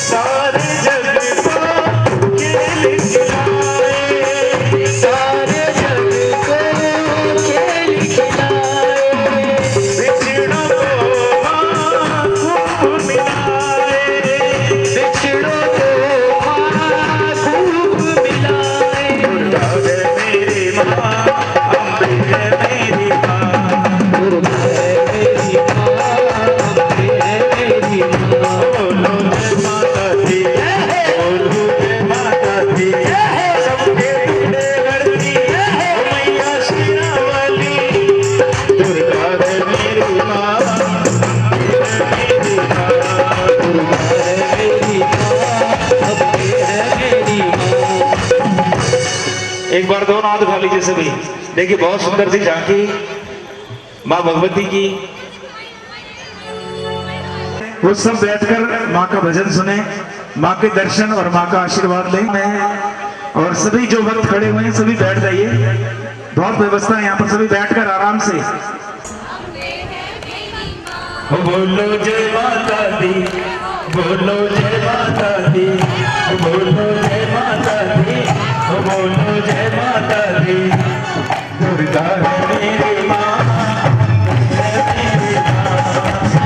Speaker 6: सारे जग को खेल खिलाए,
Speaker 3: सारे जग को खेल खिलाए,
Speaker 6: बिछड़ों को माँ खूब मिलाए,
Speaker 3: बिछड़ों को माँ खूब मिलाए।
Speaker 6: दुर्गा है मेरी माँ, अम्बे है मेरी माँ,
Speaker 3: दुर्गा है मेरी माँ, अम्बे है मेरी माँ।
Speaker 6: बोलो जय माता दी, बोलो जय माता दी, सबके पीड़े हरती ओ मैया शेरावाली। दुर्गा है मेरी माँ, अम्बे है मेरी माँ,
Speaker 3: दुर्गा है मेरी माँ, अम्बे है मेरी माँ।
Speaker 6: एक बार दोनों हाथ उठा लीजिए सभी। देखिए बहुत सुंदर सी झांकी माँ भगवती की। वो सब बैठकर माँ का भजन सुने, माँ के दर्शन और माँ का आशीर्वाद लें। और सभी जो भक्त खड़े हुए हैं सभी बैठ जाइए, बहुत व्यवस्था है यहाँ पर, सभी बैठकर आराम से। बोलो जय माता दी, बोलो जय माता दी, बोलो जय माता दी, बोलो जय माता दी। दुर्गा है मेरी माँ, है मेरी माँ,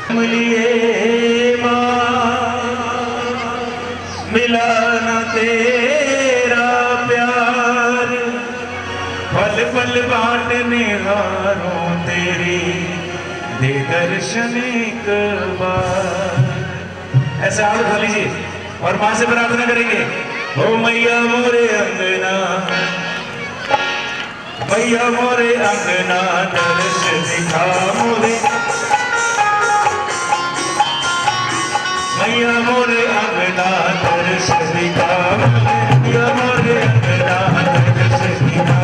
Speaker 6: मिलिए माँ, मिला न तेरा प्यार, पल पल बांटने हारों तेरी, दे दर्शन एक बार। ऐसे हाथ उठा लीजिए और माँ से प्रार्थना करेंगे। ओ मैया मोरे अंगना, मैया मोरे अंगना, दर्श दिखा मोरे, मैया मोरे अंगना, दर्श दिखा मोरे, मैया मोरे अंगना, दर्श दिखा।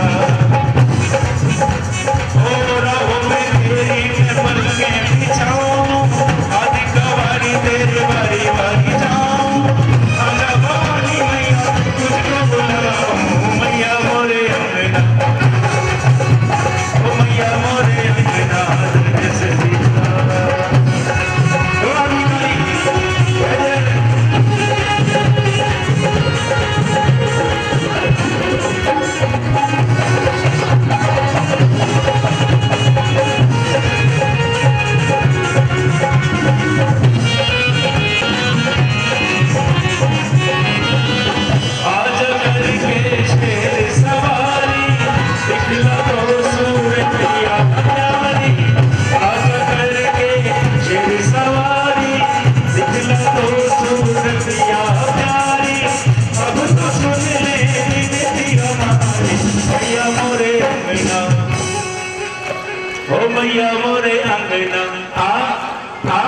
Speaker 6: ओ राहों में तेरी मैं पलकें बिछाऊं, आदि कवारी तेरे बारी बारी जाऊं, आजा भवानी मैया तुझको बुलाऊं। मैया मोरे अंगना, ओ मैया मोरे अंगना, दर्श दिखा। आज करके शेर सवारी, दिखला तो सूरतिया प्यारी। आज करके शेर सवारी, दिखला तो सूरतिया प्यारी। अब तो सुन ले विनती हमारी, मैया मोरे अंगना, ओ मैया मोरे अंगना। आ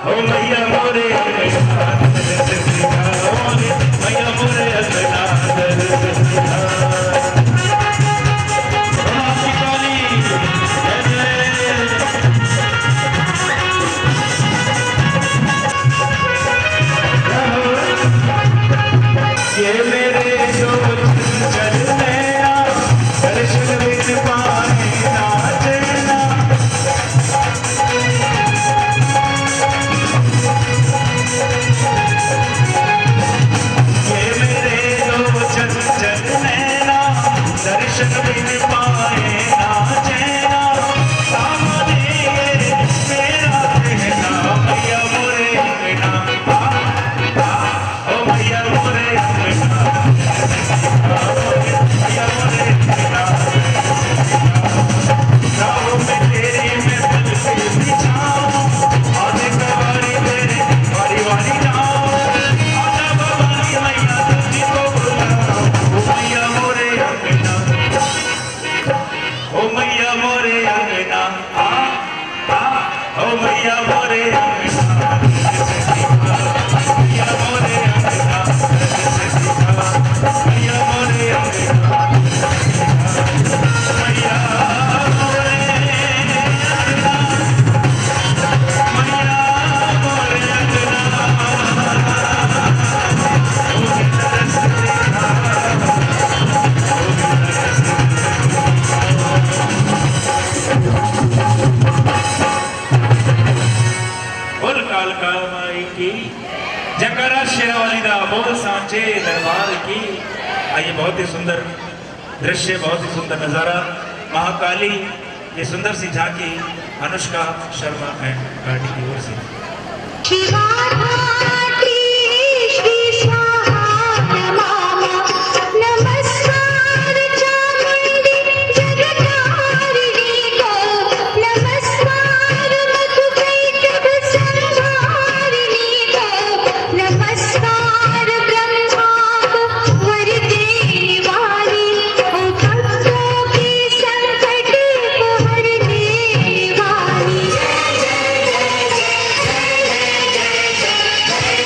Speaker 7: ओ मैया मोरे अंगना दर्श दिखाओ रे मैया मोरे अंगना दर्श दिखाओ माँ काली ये मेरे जो चल नैना दर्शन बिन पाए ना चैना ये मेरे जो चल नैना दर्शन बिन पाए ना चैना सामने ये मेरा रहना मैया मोरे अंगना ओ मैया मोरे अंगना मैया मोरे अंगना राहों में तेरी मैं पल से बिछाऊं आधे कवारी तेरे वारी वारी जाऊं आजा भवानी मैया तुझको बुलाऊं ओ मैया मोरे अंगना ओ मैया मोरे अंगना ओ मैया मोरे अंगना मैया मोरे अंगना मैया मोरे अंगना मैया मोरे अंगना मैया मोरे बोल कालका माई की जकरा शेरावाली दा बोल सांचे दरबार की। आइए बहुत ही सुंदर दृश्य बहुत ही सुंदर नजारा महाकाली ये सुंदर सी झांकी अनुष्का शर्मा एंड गाड़ी की ओर से
Speaker 8: शिवाधात्री श्री स्वाहा मामा नमस्कार चामुंडी जगतारिणी को नमस्कार मधुकैटभ संहारिणी को नमस्कार ब्रह्मांड वर देने वाली ओ भक्तों के संकट को हरने वाली। जय जय जय जय जय जय जय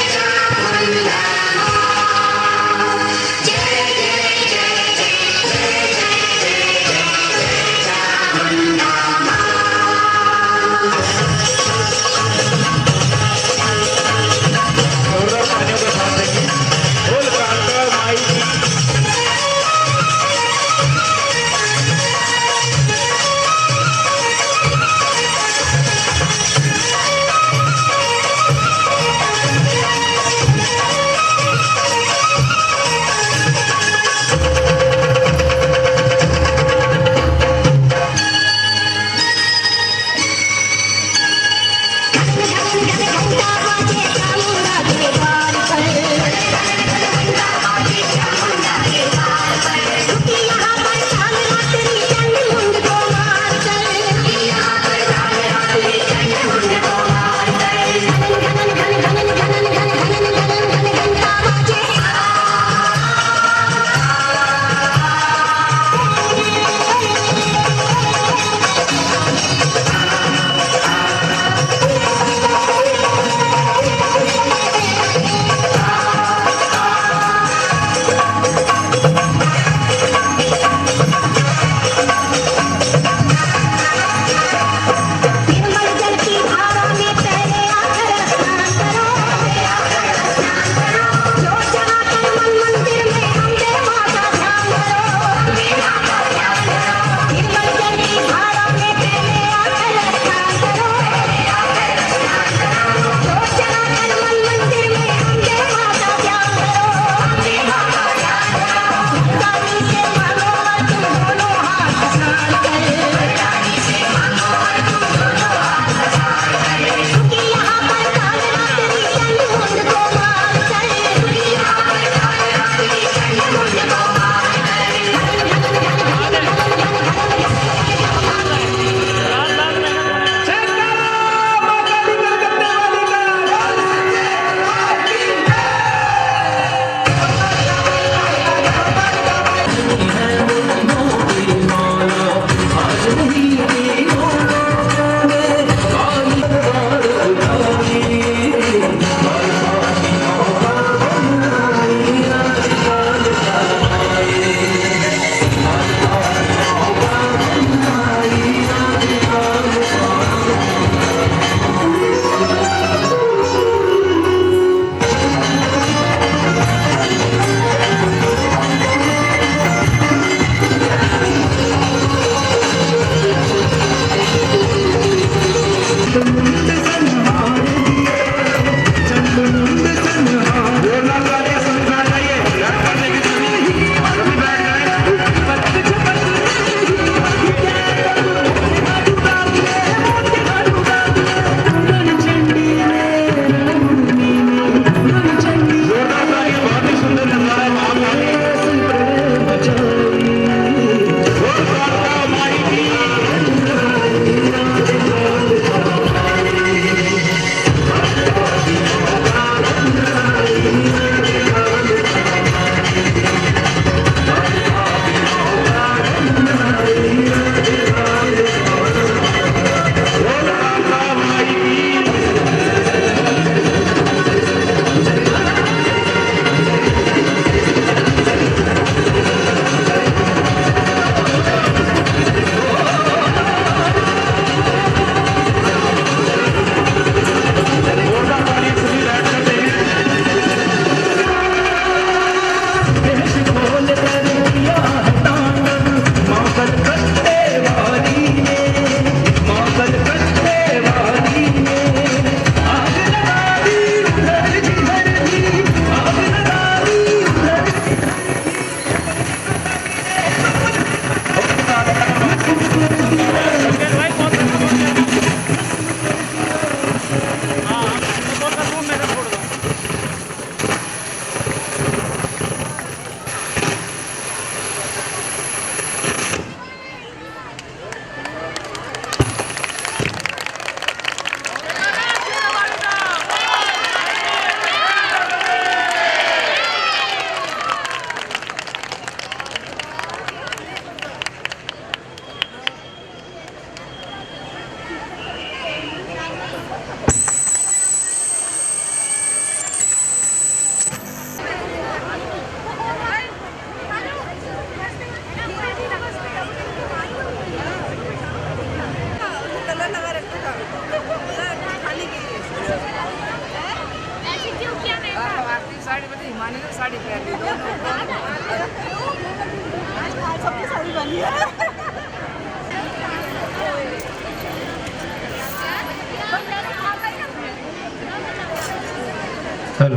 Speaker 6: हेलो।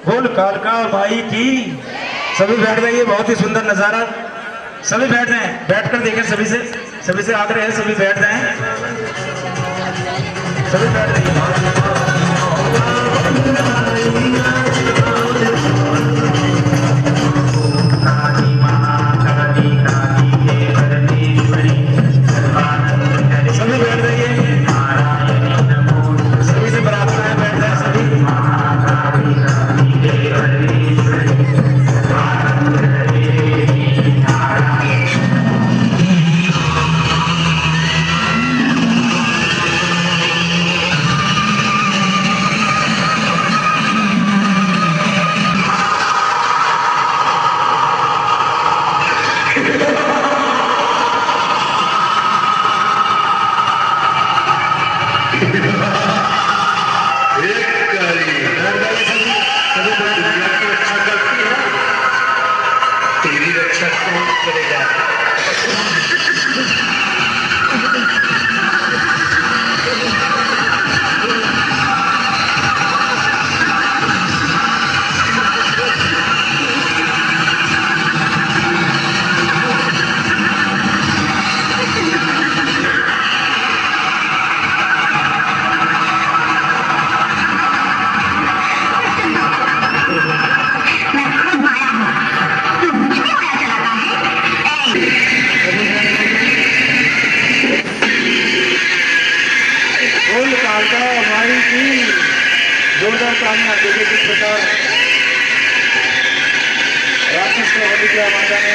Speaker 6: बोल कालका माई की। सभी बैठ जाइए, बहुत ही सुंदर नजारा। सभी बैठ जाएं, बैठकर देखें। सभी से आग्रह है, सभी बैठ जाएं, सभी बैठ जाइए। सभी बैठ जाइए, सभी से प्रार्थना है, बैठ जाए सभी।
Speaker 1: तेरी रक्षा कौन करेगा?
Speaker 6: बोल कालका माई की। जोरदार तालियां देखिए किस प्रकार राक्षस को वध किया माता ने।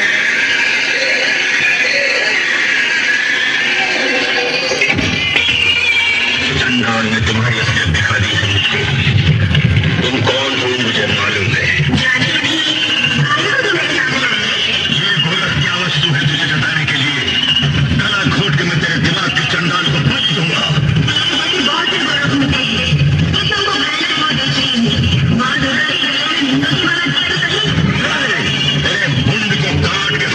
Speaker 1: चंडाल ने तुम्हारी असलियत दिखा दी है मुझे। तुम कौन हो मुझे मालूम है। ये गोलक क्या वस्तु है तुझे जताने के लिए? गला घोट के मैं तेरे दिमाग के चंडाल को पूछ दूंगा। तेरे मुंड को काट के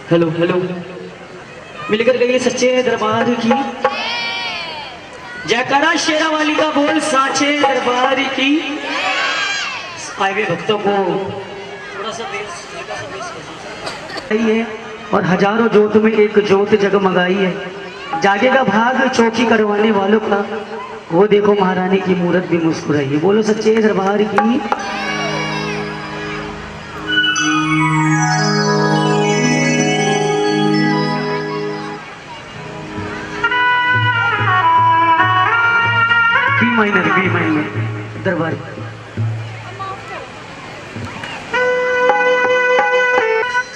Speaker 9: हेलो हेलो मिलकर गई सच्चे दरबार की जयकारा शेरा वाली का बोल साचे दरबार की। आए हुए भक्तों को थोड़ा सा है और हजारों जोत में एक जोत जगमगाई है। जागेगा भाग चौकी करवाने वालों का, वो देखो महारानी की मूरत भी मुस्कुराई है। बोलो सच्चे दरबार की। बी माइनर दरबार।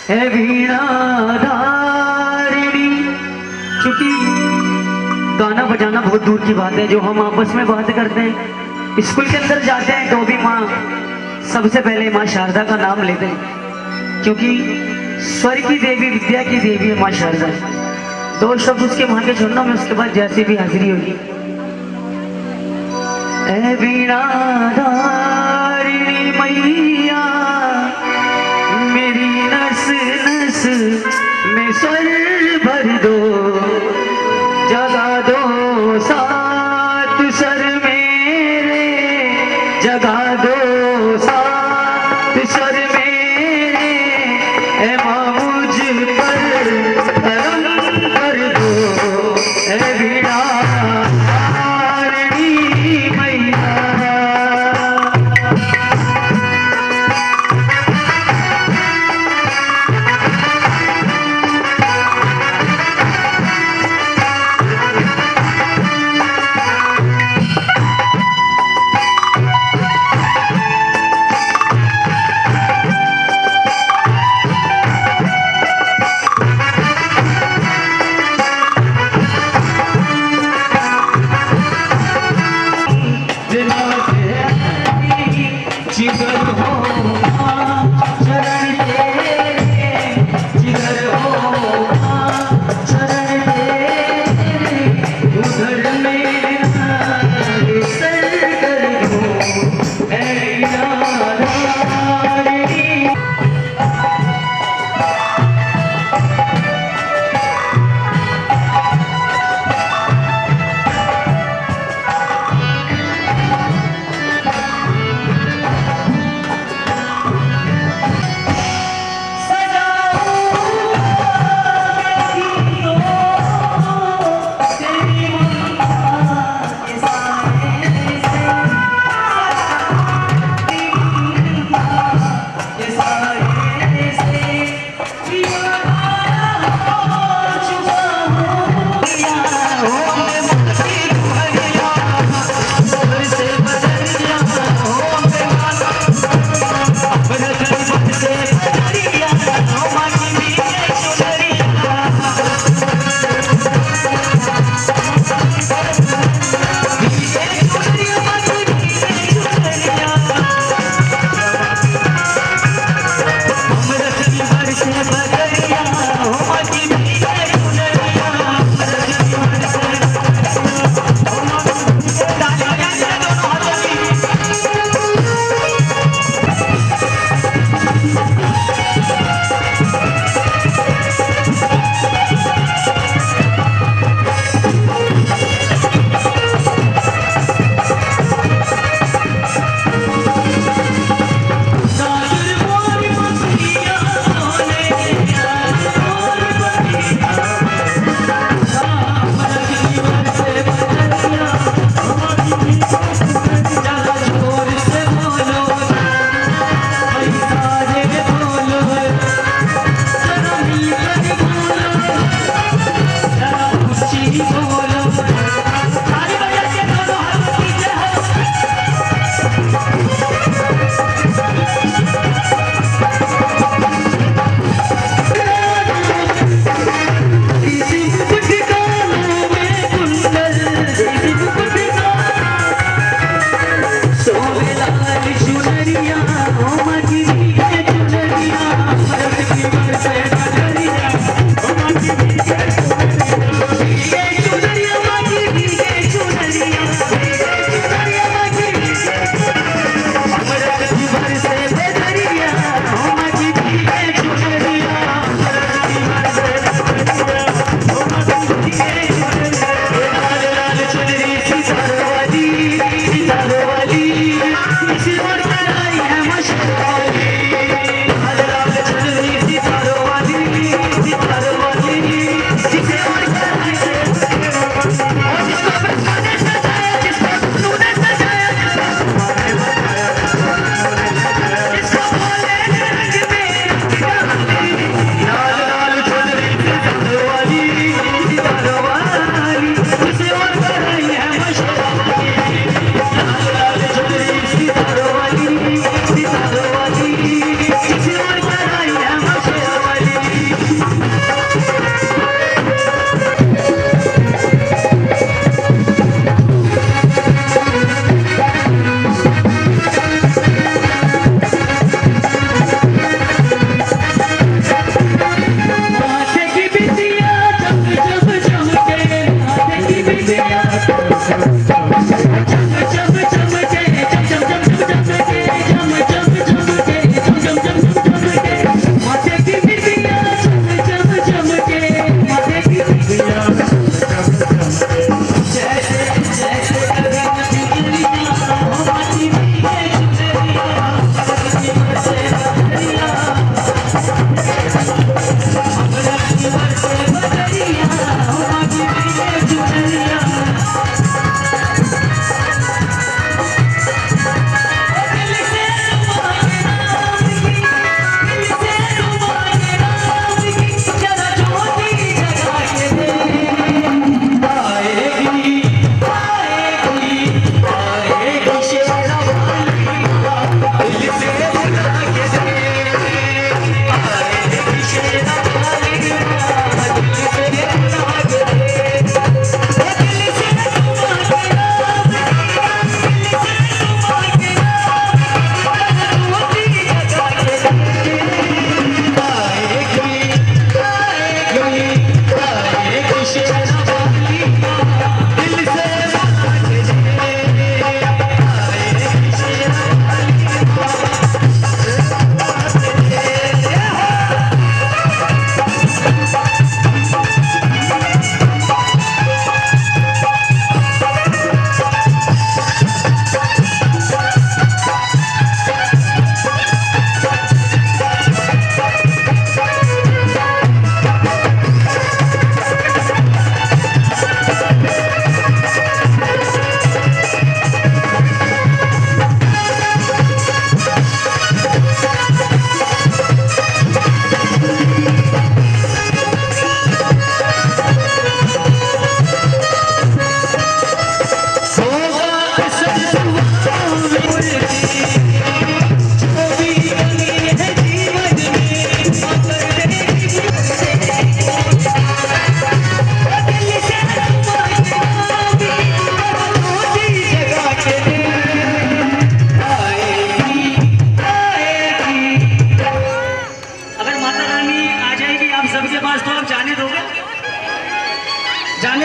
Speaker 9: है वीणा धारिणी। क्योंकि गाना बजाना बहुत दूर की बात है, जो हम आपस में बात करते हैं, स्कूल के अंदर जाते हैं तो भी माँ सबसे पहले माँ शारदा का नाम लेते हैं, क्योंकि स्वर की देवी विद्या की देवी है माँ शारदा। दो शब्द उसके माँ के छोड़ना में, उसके बाद जैसी भी हाजिरी होगी। ऐ वीणा धारिणी मैया मेरी नस नस में स्वर भर दो, जगा दो सात सर मेरे, जगा दो सात सर मेरे। ऐ माँ मुझ पर करम कर दो, ऐ वीणा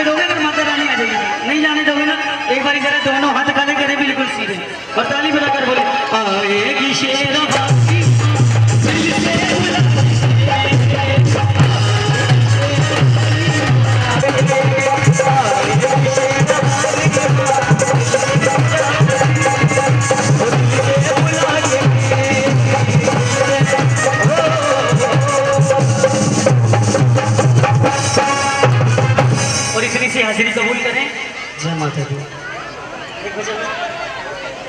Speaker 9: जाने दोगे फिर माता रानी आ जाएगी, नहीं जाने दोगे ना। एक बार जरा दोनों हाथ खड़े करें बिल्कुल सीधे और ताली बजाकर बोले आएगी शेरा बाकी दिल से और इतनी सी हाजिरी कबूल करें। जय माता दी। एक बजे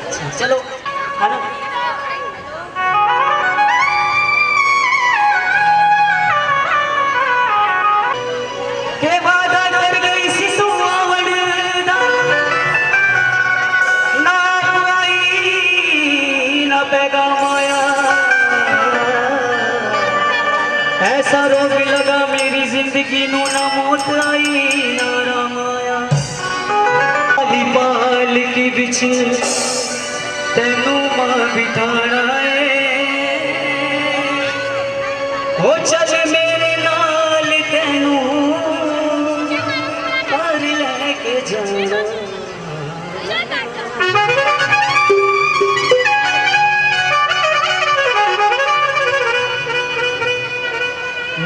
Speaker 9: अच्छा, चलो खाना के वादा कर गई सी सुहावण दा ना आई ना पैगाम आया, ऐसा रोग लगा मेरी जिंदगी नू ना मौत आई ना राम आया। पाली पाल की बिछ तेनू मां बिठाना है, हो चल मेरे नाल तेनू घर लेके जाना।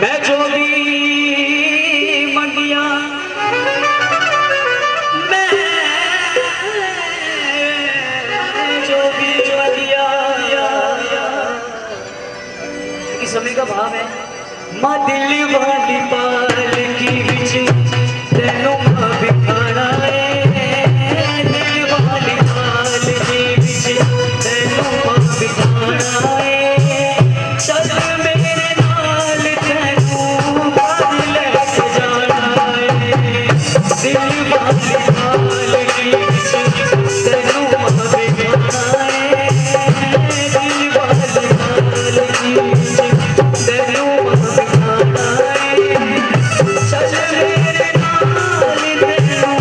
Speaker 9: मैं जो भी मंगिया मैं जो भी मंगिया, इस समय का भाव है मां दिल वाली पाल की बिच तेनों मां बिठाना है, दिल वाली पाल की बिच तेनों मां बिठाना है, चल मेरे नाल तेनू घर लेके जाना है, दिल वाली पाल की बिच तेनू मां बिठाना है, दिल वाली पाल की बिच तेनू मां बिठाना है, चल मेरे नाल तेनू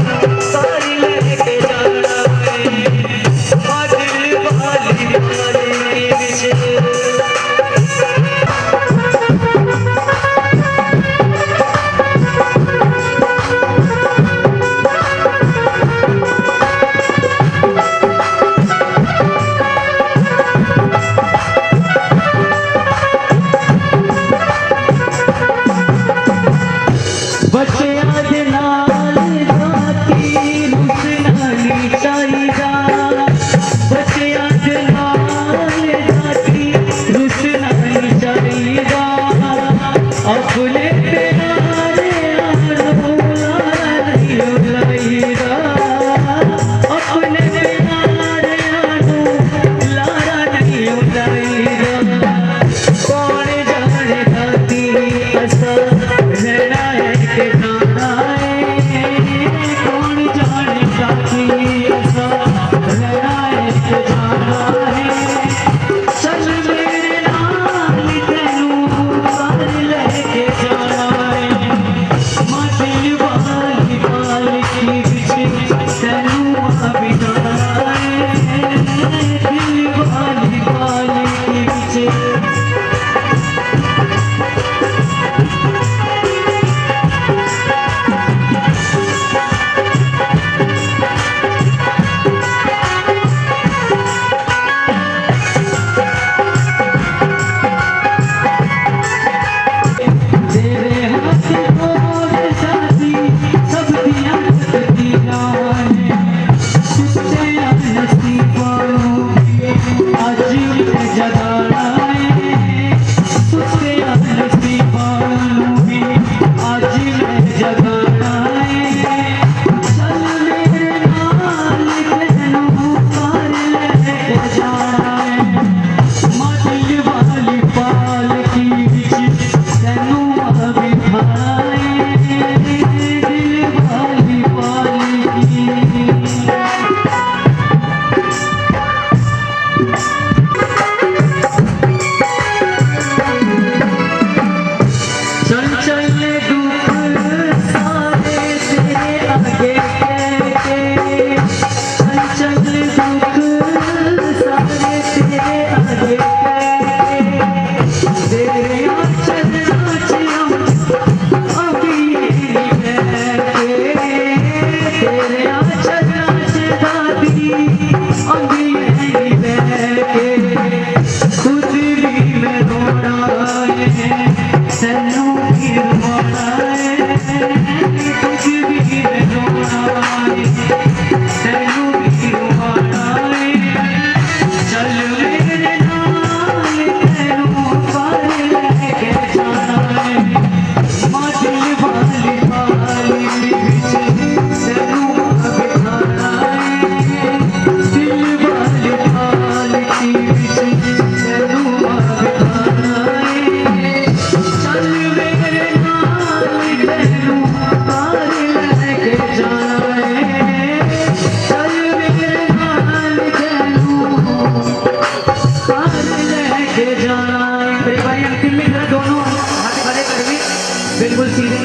Speaker 9: नारायण। एक बार अंतिम में जरा दोनों हाथ खड़े करके बिल्कुल सीधे,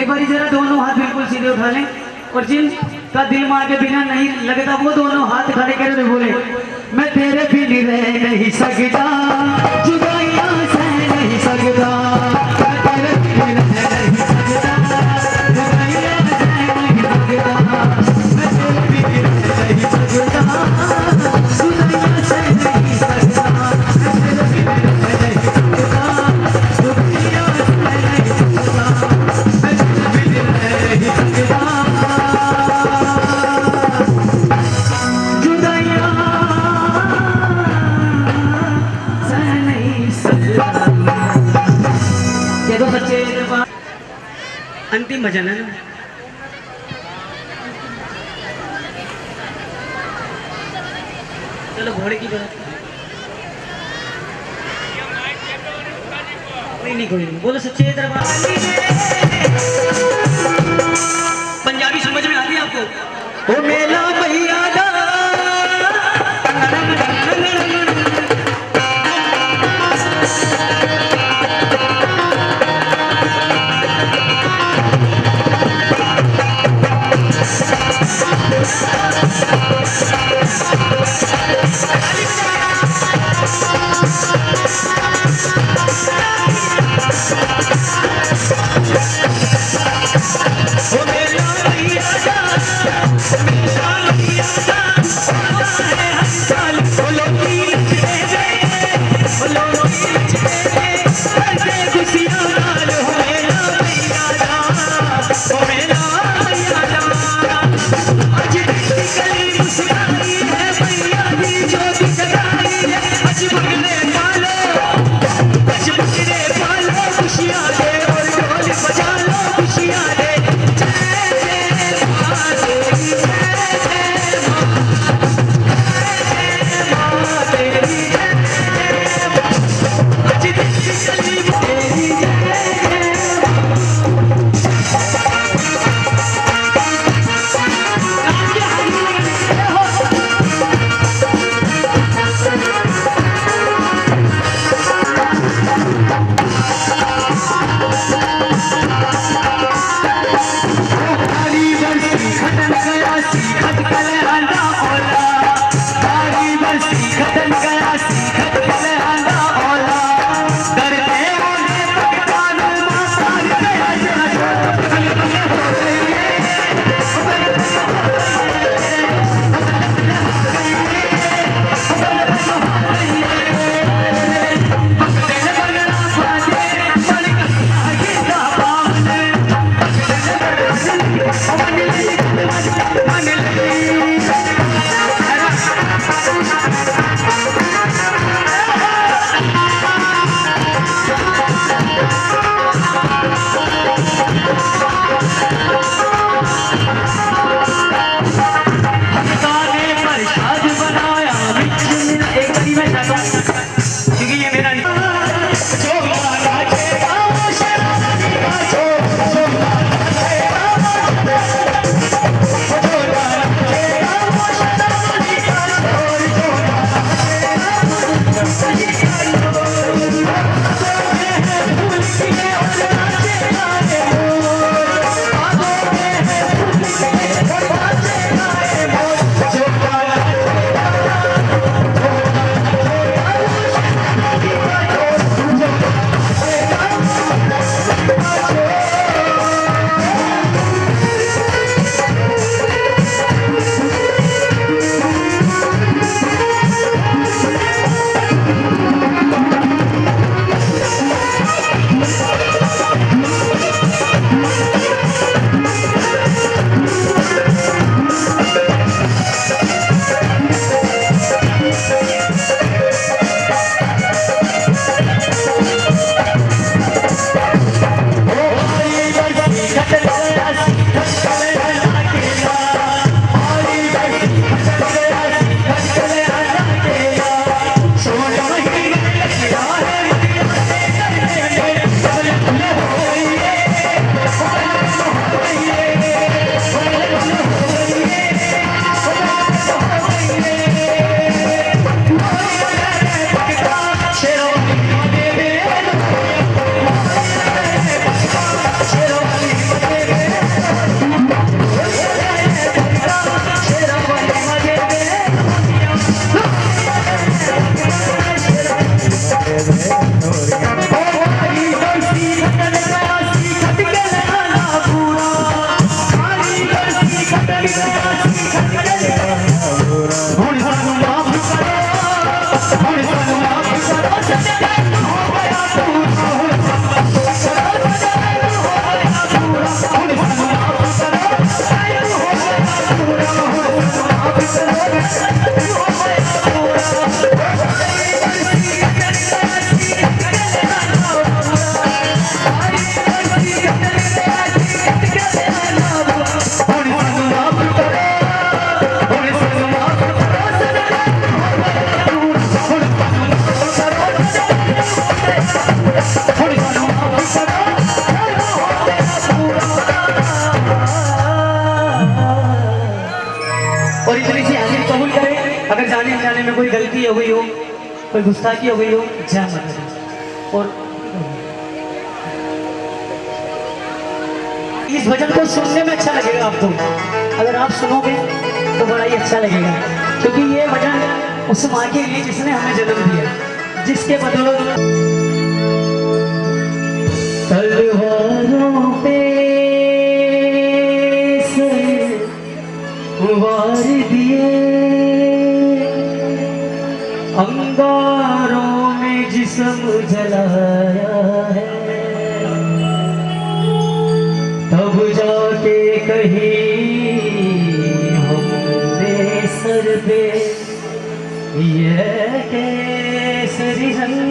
Speaker 9: एक बार जरा दोनों हाथ बिल्कुल सीधे उठा लें और जिनका दिल मां के बिना नहीं लगता वो दोनों हाथ खड़े करके बोले मैं तेरे बिन रह नहीं सकता, जुदाइयां सह नहीं सकता, मैं तेरे बिन रह नहीं सकता, जुदाइयां सह नहीं सकता, मैं तेरे बिन रह नहीं सकता, जुदाइयां सह नहीं सकता, मैं तेरे बिन रह नहीं सकता, जुदाइयां सह नहीं सकता, मैं तेरे बिन रह नहीं सकता, जुदाइयां सह नहीं सकता। ये तो सच्चे दरबार अंतिम भजन है ना। चलो घोड़े की बात कोई नहीं बोलो सच्चे दरबार। पंजाबी समझ में आती है आपको? ओ मेला भैया दा ओ मेला भैया दा और इतनी सी हाजिरी कबूल करें। अगर जाने अनजाने में कोई गलती हो गई हो, कोई गुस्ताखी हो गई हो, जय माता दी। और इस भजन को सुनने में अच्छा लगेगा आपको, अगर आप सुनोगे तो बड़ा ही अच्छा लगेगा, क्योंकि ये भजन उस माँ के लिए जिसने हमें जन्म दिया, जिसके बदौलत तलवारों पे वार दिए, अंगारों में जिस्म जलाया है, तब जाके कहीं हमने सर पे ये केसरी रंग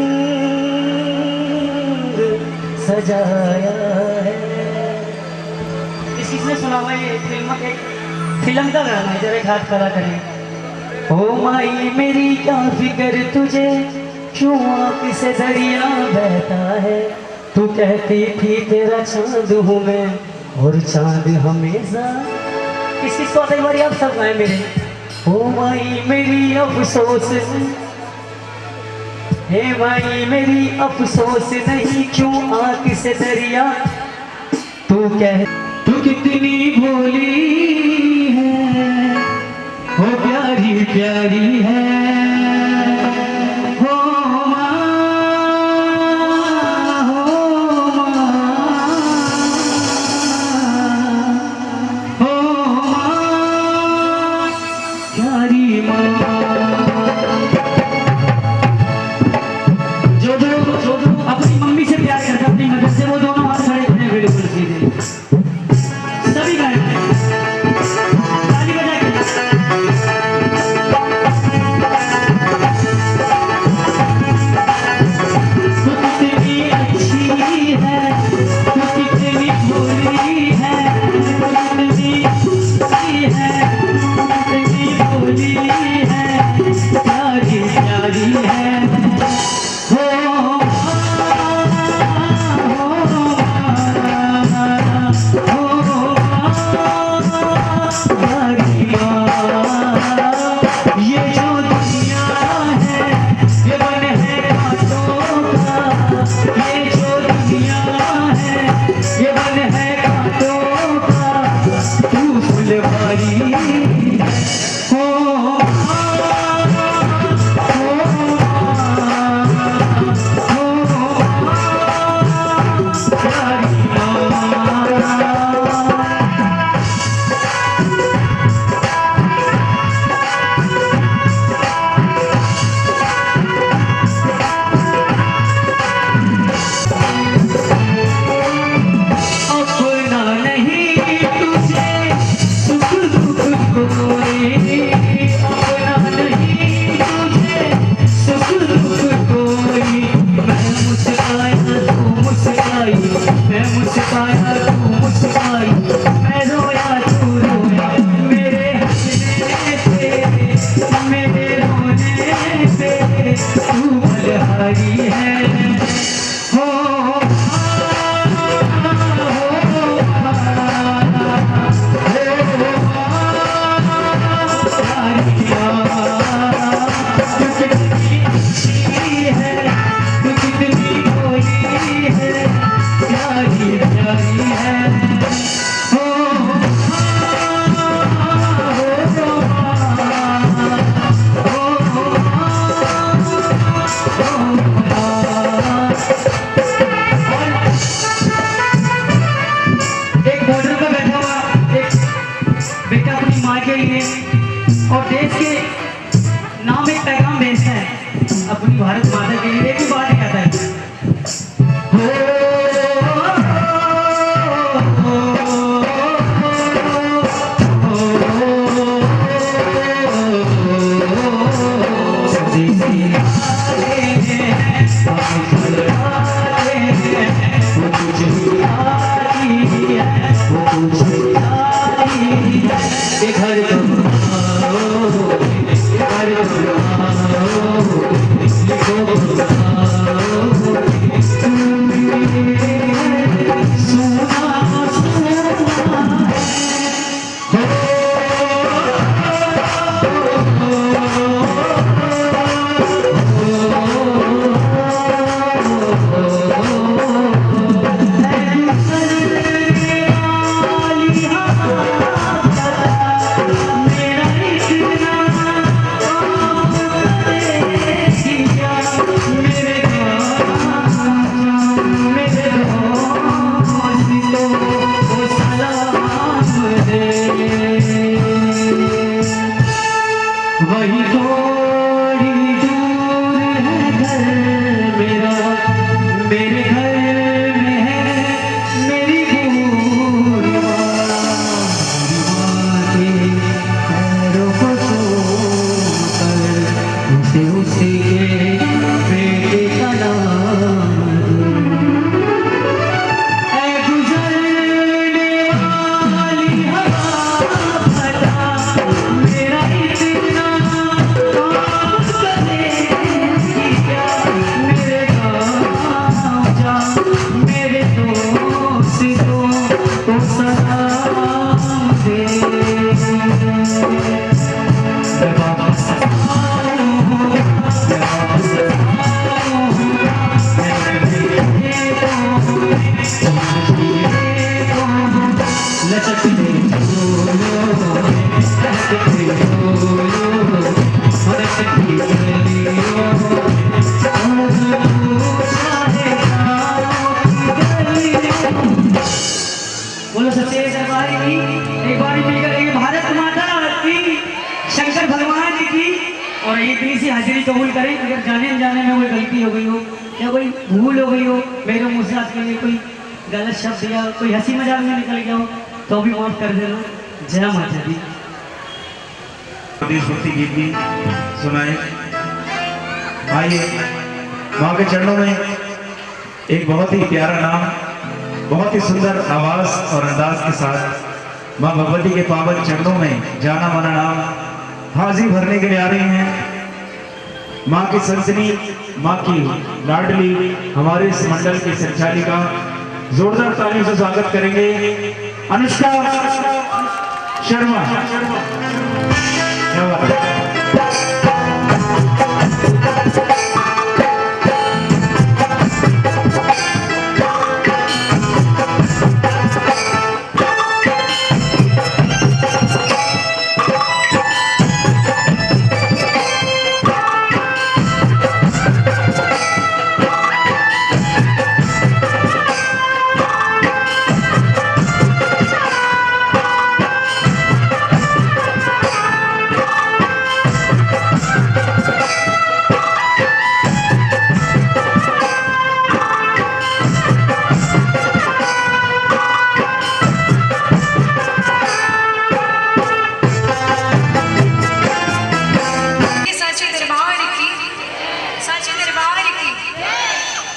Speaker 9: सजाया है। इस चीज ने सुना हुआ है, फिल्म का गाना है, जरा हाथ खड़ा करें। ओ माई मेरी क्या फिक्र तुझे, क्यों आँख से दरिया बहता है, तू कहती थी तेरा चांद हूँ मैं और चांद हमेशा। किसी को एक बार आप सब गाए मेरे। ओ माई मेरी अफसोस, हे माई मेरी अफसोस नहीं, क्यों आँख से दरिया, तू कितनी भोली है, हो प्यारी प्यारी है, हो माँ, हो माँ, प्यारी माँ। जो अपनी मम्मी से प्यार करता, अपनी मदद से, वो दोनों हाथ खड़े अपने बिल्कुल सीधे सभी गाए ताली बजा के। अगर जाने अनजाने में कोई गलती हो गई हो या कोई भूल हो गई हो मेरे मुँह से आज के लिए कोई गलत शब्द या कोई हंसी मजाक में निकल गया हो तो भी माफ कर देना। जय माता दी।
Speaker 6: देशभक्ति गीत भी सुनाए। आइए माँ के चरणों में एक बहुत ही प्यारा नाम, बहुत ही सुंदर आवाज और अंदाज के साथ माँ भगवती के पावन चरणों में जाना माना नाम हाजिर भरने के लिए आ रही हैं। माँ की सनसनी, माँ की लाडली हमारे इस मंडल की संचालिका, जोरदार तालियों से स्वागत करेंगे अनुष्का शर्मा। क्या बात है।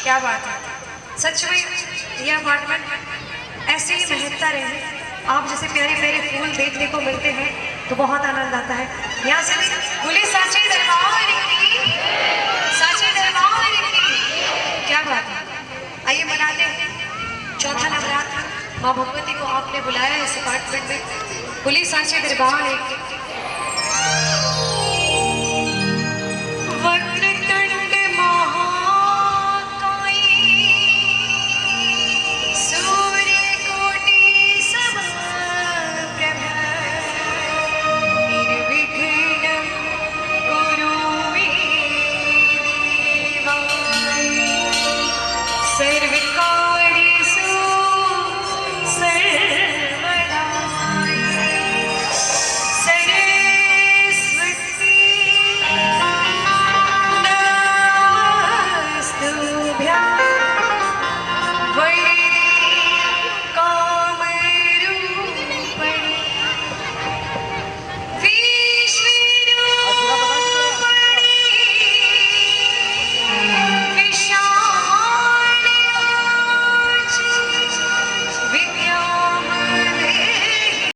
Speaker 10: क्या बात है। सच में यह अपार्टमेंट ऐसे ही महकता रहे। आप जैसे प्यारे प्यारे फूल देखने को मिलते हैं तो बहुत आनंद आता है। यहाँ से भी बोले साची दरबार की, साची दरबार की। क्या बात है। आइए मनाते हैं चौथा नवरात्र। माँ भगवती को आपने बुलाया इस अपार्टमेंट में। बोले साची दरबार की।